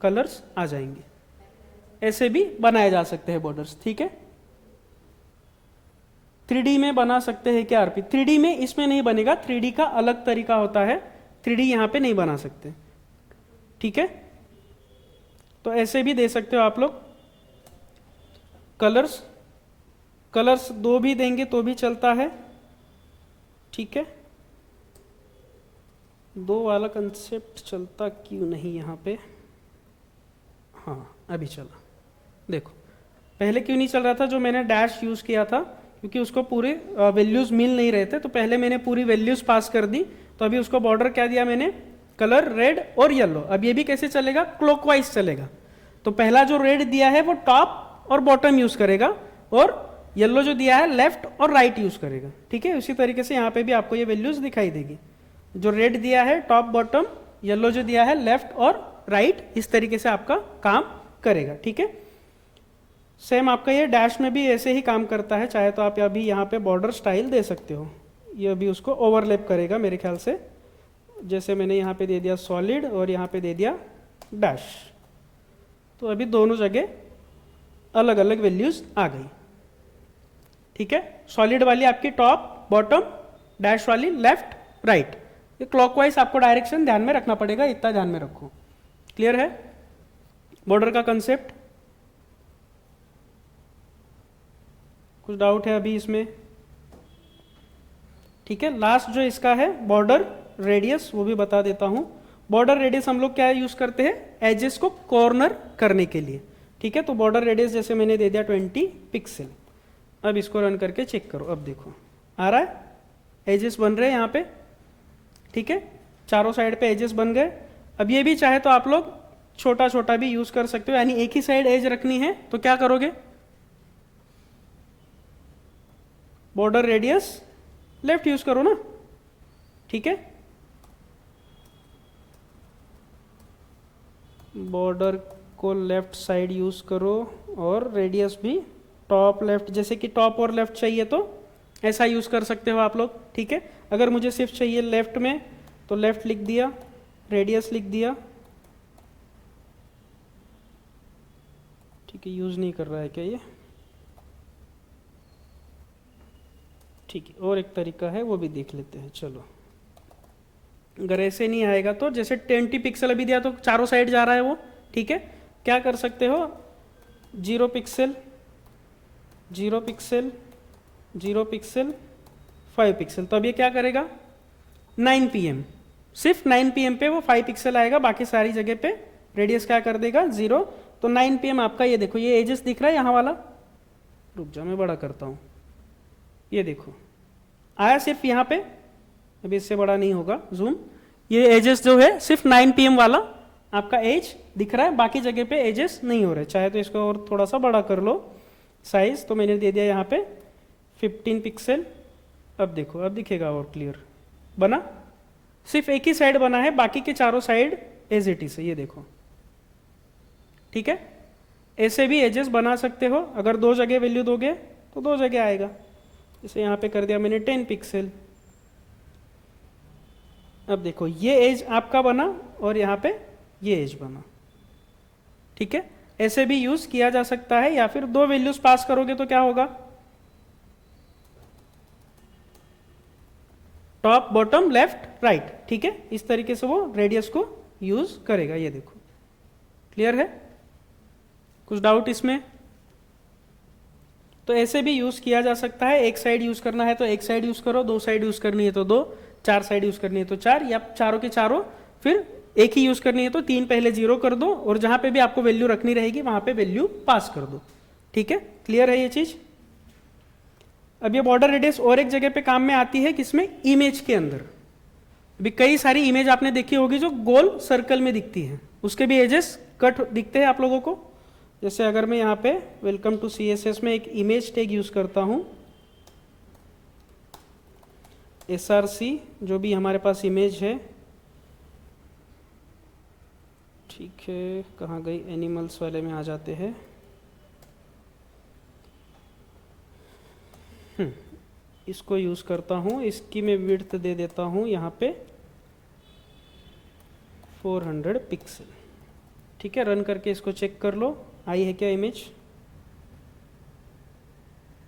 Speaker 1: कलर्स आ जाएंगे। ऐसे भी बनाए जा सकते हैं बॉर्डर्स, ठीक है। 3D में बना सकते हैं क्या आरपी? 3D में इसमें नहीं बनेगा, 3D का अलग तरीका होता है, 3D यहाँ पे नहीं बना सकते, ठीक है। तो ऐसे भी दे सकते हो आप लोग। कलर्स 2 भी देंगे तो भी चलता है, ठीक है। 2 वाला कंसेप्ट चलता क्यों नहीं यहाँ पे? हाँ, अभी चला। देखो, पहले क्यों नहीं चल रहा था? जो मैंने डैश यूज किया था, क्योंकि उसको पूरे वैल्यूज मिल नहीं रहे थे, तो पहले मैंने पूरी वैल्यूज पास कर दी। तो अभी उसको बॉर्डर क्या दिया मैंने, कलर रेड और येलो। अब ये भी कैसे चलेगा, क्लॉकवाइज चलेगा। तो पहला जो रेड दिया है वो टॉप और बॉटम यूज करेगा, और येलो जो दिया है लेफ्ट और राइट यूज करेगा, ठीक है। उसी तरीके से यहाँ पे भी आपको ये वैल्यूज दिखाई देगी। जो रेड दिया है टॉप बॉटम, येलो जो दिया है लेफ्ट और राइट, इस तरीके से आपका काम करेगा, ठीक है। सेम आपका ये डैश में भी ऐसे ही काम करता है। चाहे तो आप अभी यहाँ पे बॉर्डर स्टाइल दे सकते हो, ये अभी उसको ओवरलैप करेगा मेरे ख्याल से। जैसे मैंने यहाँ पे दे दिया सॉलिड और यहाँ पे दे दिया डैश, तो अभी दोनों जगह अलग अलग वैल्यूज आ गई, ठीक है। सॉलिड वाली आपकी टॉप बॉटम, डैश वाली लेफ्ट राइट। ये क्लॉकवाइज आपको डायरेक्शन ध्यान में रखना पड़ेगा, इतना ध्यान में रखो। क्लियर है बॉर्डर का कंसेप्ट? कुछ डाउट है अभी इसमें? ठीक है। लास्ट जो इसका है बॉर्डर रेडियस वो भी बता देता हूँ। बॉर्डर रेडियस हम लोग क्या यूज़ करते हैं, एजेस को कॉर्नर करने के लिए, ठीक है। तो बॉर्डर रेडियस जैसे मैंने दे दिया 20 पिक्सल। अब इसको रन करके चेक करो, अब देखो आ रहा है, एजेस बन रहे हैं यहाँ पे, ठीक है, चारों साइड पे एजेस बन गए। अब ये भी चाहे तो आप लोग छोटा छोटा भी यूज कर सकते हो, यानी एक ही साइड एज रखनी है तो क्या करोगे, बॉर्डर रेडियस लेफ्ट यूज करो ना, ठीक है। बॉर्डर को लेफ्ट साइड यूज करो और रेडियस भी टॉप लेफ्ट, जैसे कि टॉप और लेफ्ट चाहिए तो ऐसा यूज कर सकते हो आप लोग, ठीक है। अगर मुझे सिर्फ चाहिए लेफ्ट में तो लेफ्ट लिख दिया, रेडियस लिख दिया, ठीक है। यूज नहीं कर रहा है क्या ये, ठीक है। और एक तरीका है वो भी देख लेते हैं, चलो। अगर ऐसे नहीं आएगा तो जैसे 20 पिक्सल अभी दिया तो चारों साइड जा रहा है वो, ठीक है। क्या कर सकते हो, 0 पिक्सल 0 पिक्सल 0 पिक्सल 5 पिक्सल, तो अब ये क्या करेगा 9 pm, सिर्फ 9 pm पे वो 5 पिक्सल आएगा, बाकी सारी जगह पे रेडियस क्या कर देगा 0। तो 9 pm आपका ये देखो, ये एजेस दिख रहा है यहाँ वाला, रुक जाओ मैं बड़ा करता हूँ, ये देखो आया सिर्फ यहाँ पे, अभी इससे बड़ा नहीं होगा जूम। ये एजेस जो है सिर्फ 9 pm वाला आपका एज दिख रहा है, बाकी जगह पे एजेस नहीं हो रहे। चाहे तो इसको और थोड़ा सा बड़ा कर लो साइज, तो मैंने दे दिया यहाँ पे 15 पिक्सल। अब देखो, अब दिखेगा और क्लियर, बना, सिर्फ एक ही साइड बना है, बाकी के चारों साइड एज इट इज है, ये देखो, ठीक है। ऐसे भी एजेस बना सकते हो, अगर दो जगह वैल्यू दोगे तो दो जगह आएगा। जैसे यहाँ पे कर दिया मैंने 10 पिक्सल, अब देखो ये एज आपका बना और यहाँ पे ये एज बना, ठीक है। ऐसे भी यूज किया जा सकता है, या फिर दो वैल्यूज पास करोगे तो क्या होगा, टॉप बॉटम लेफ्ट राइट, ठीक है। इस तरीके से वो रेडियस को यूज करेगा, ये देखो क्लियर है, कुछ डाउट इसमें। तो ऐसे भी यूज किया जा सकता है, एक साइड यूज करना है तो एक साइड यूज करो, दो साइड यूज करनी है तो दो, चार साइड यूज करनी है तो चार, या चारों के चारों फिर एक ही यूज करनी है तो 3 पहले 0 कर दो, और जहां पे भी आपको वैल्यू रखनी रहेगी वहां पे वैल्यू पास कर दो, ठीक है। क्लियर है ये चीज। अब ये बॉर्डर रेडियस और एक जगह पे काम में आती है, किसमें, इमेज के अंदर। अभी कई सारी इमेज आपने देखी होगी जो गोल सर्कल में दिखती है, उसके भी एजेस कट दिखते हैं आप लोगों को। जैसे अगर मैं यहाँ पे वेलकम टू CSS में एक इमेज टैग यूज करता हूँ, SRC जो भी हमारे पास इमेज है, ठीक है, कहाँ गई, एनिमल्स वाले में आ जाते हैं। इसको यूज करता हूँ, इसकी मैं विड्थ दे देता हूँ यहाँ पे 400 पिक्सल, ठीक है। रन करके इसको चेक कर लो, आई है क्या इमेज,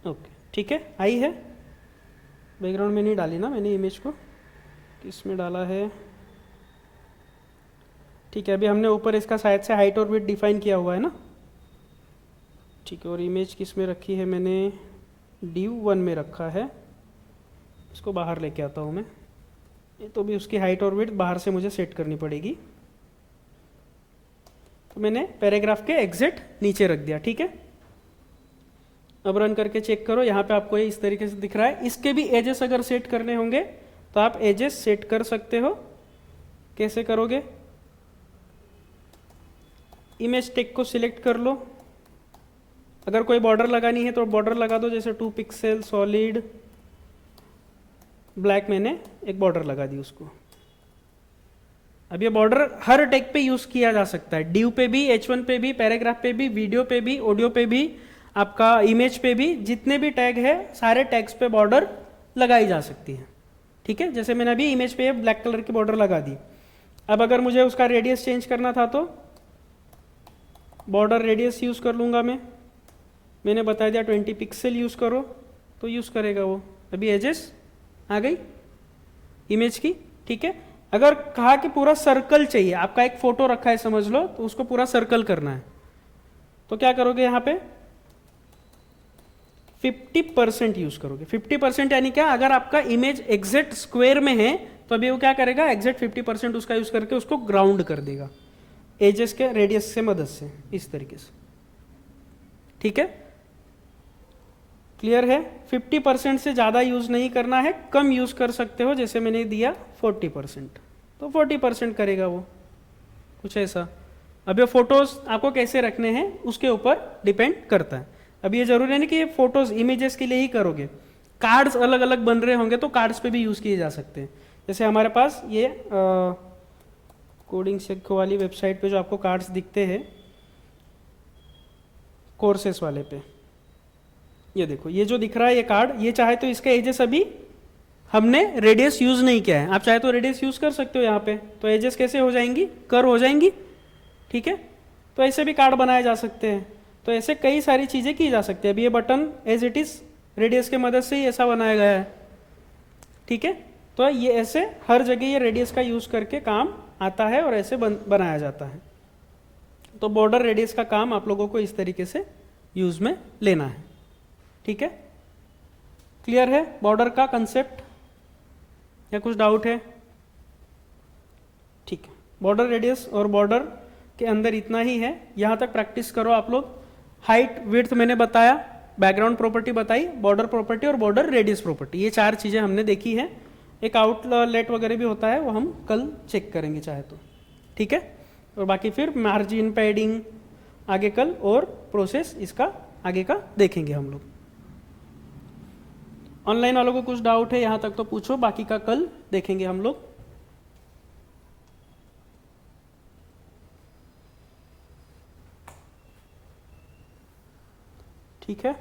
Speaker 1: ओके, ठीक है, आई है। बैकग्राउंड में नहीं डाली ना मैंने इमेज को, किस में डाला है, ठीक है। अभी हमने ऊपर इसका शायद से हाइट और विड्थ डिफाइन किया हुआ है ना, ठीक है। और इमेज किस में रखी है मैंने, div1 में रखा है, इसको बाहर लेके आता हूँ मैं, तो भी उसकी हाइट और विड्थ बाहर से मुझे सेट करनी पड़ेगी। तो मैंने पैराग्राफ के एग्जिट नीचे रख दिया, ठीक है। अब रन करके चेक करो, यहाँ पे आपको ये इस तरीके से दिख रहा है। इसके भी एजेस अगर सेट करने होंगे तो आप एजेस सेट कर सकते हो। कैसे करोगे, इमेज टेक को सिलेक्ट कर लो, अगर कोई बॉर्डर लगानी है तो बॉर्डर लगा दो, जैसे 2 पिक्सल सॉलिड ब्लैक, मैंने एक बॉर्डर लगा दी उसको। अब ये बॉर्डर हर टैग पे यूज किया जा सकता है, डिव पे भी, H1 पे भी, पैराग्राफ पे भी, वीडियो पे भी, ऑडियो पे भी, आपका इमेज पे भी, जितने भी टैग है सारे टैग्स पे बॉर्डर लगाई जा सकती है, ठीक है। जैसे मैंने अभी इमेज पे ब्लैक कलर की बॉर्डर लगा दी। अब अगर मुझे उसका रेडियस चेंज करना था तो बॉर्डर रेडियस यूज कर लूंगा मैंने बता दिया 20 पिक्सल यूज करो तो यूज करेगा वो। अभी एजेस आ गई इमेज की, ठीक है। अगर कहा कि पूरा सर्कल चाहिए, आपका एक फोटो रखा है समझ लो, तो उसको पूरा सर्कल करना है, तो क्या करोगे, यहाँ पे 50% यूज करोगे। 50% यानी क्या, अगर आपका इमेज एग्जैक्ट स्क्वायर में है तो तो अभी वो क्या करेगा, एग्जैक्ट 50% उसका यूज करके उसको ग्राउंड कर देगा एजेस के रेडियस से मदद से, इस तरीके से। ठीक है, क्लियर है। 50% से ज़्यादा यूज नहीं करना है, कम यूज कर सकते हो, जैसे मैंने दिया 40%, तो 40% करेगा वो, कुछ ऐसा। अब ये फोटोज आपको कैसे रखने हैं उसके ऊपर डिपेंड करता है। अब ये जरूरी नहीं कि ये फोटोज इमेजेस के लिए ही करोगे, कार्ड्स अलग अलग बन रहे होंगे तो कार्ड्स पे भी यूज किए जा सकते हैं। जैसे हमारे पास ये कोडिंग सिक्को वाली वेबसाइट पे जो आपको कार्ड्स दिखते हैं कोर्सेस वाले पे, ये देखो, ये जो दिख रहा है ये कार्ड, ये चाहे तो इसका एजेस अभी हमने रेडियस यूज नहीं किया है, आप चाहे तो रेडियस यूज कर सकते हो यहाँ पे, तो एजेस कैसे हो जाएंगी, कर्व हो जाएंगी। ठीक है, तो ऐसे भी कार्ड बनाए जा सकते हैं। तो ऐसे कई सारी चीजें की जा सकती है। अभी ये button as it is radius के मदद से ही ऐसा बनाया गया है। ठीक है, तो ये ऐसे हर जगह ये रेडियस का यूज करके काम आता है और ऐसे बनाया जाता है। तो बॉर्डर रेडियस का काम आप लोगों को इस तरीके से यूज में लेना है। ठीक है, क्लियर है बॉर्डर का कंसेप्ट या कुछ डाउट है? ठीक है, बॉर्डर रेडियस और बॉर्डर के अंदर इतना ही है, यहां तक प्रैक्टिस करो आप लोग। हाइट विड्थ मैंने बताया, बैकग्राउंड प्रॉपर्टी बताई, बॉर्डर प्रॉपर्टी और बॉर्डर रेडियस प्रॉपर्टी, ये 4 चीजें हमने देखी है। एक आउटलेट वगैरह भी होता है, वो हम कल चेक करेंगे चाहे तो। ठीक है, और बाकी फिर मार्जिन, पैडिंग आगे कल, और प्रोसेस इसका आगे का देखेंगे हम लोग। ऑनलाइन वालों को कुछ डाउट है यहां तक तो पूछो, बाकी का कल देखेंगे हम लोग। ठीक है,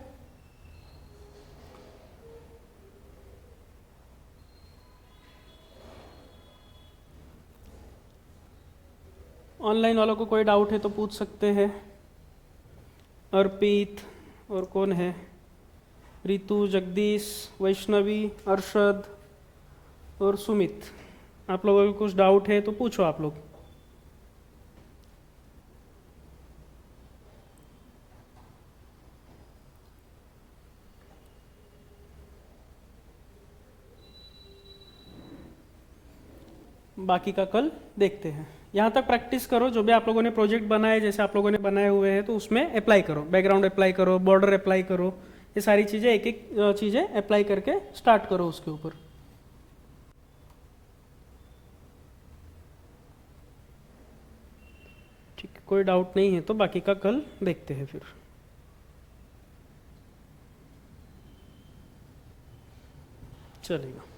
Speaker 1: ऑनलाइन वालों को कोई डाउट है तो पूछ सकते हैं। अर्पित और कौन है, रितु, जगदीश, वैष्णवी, अरशद और सुमित, आप लोगों को कुछ डाउट है तो पूछो आप लोग। बाकी का कल देखते हैं। यहाँ तक प्रैक्टिस करो, जो भी आप लोगों ने प्रोजेक्ट बनाए, जैसे आप लोगों ने बनाए हुए हैं तो उसमें अप्लाई करो, बैकग्राउंड अप्लाई करो, बॉर्डर अप्लाई करो, ये सारी चीज़ें एक एक चीज़ें अप्लाई करके स्टार्ट करो उसके ऊपर। ठीक है, कोई डाउट नहीं है तो बाकी का कल देखते हैं फिर। चलेगा।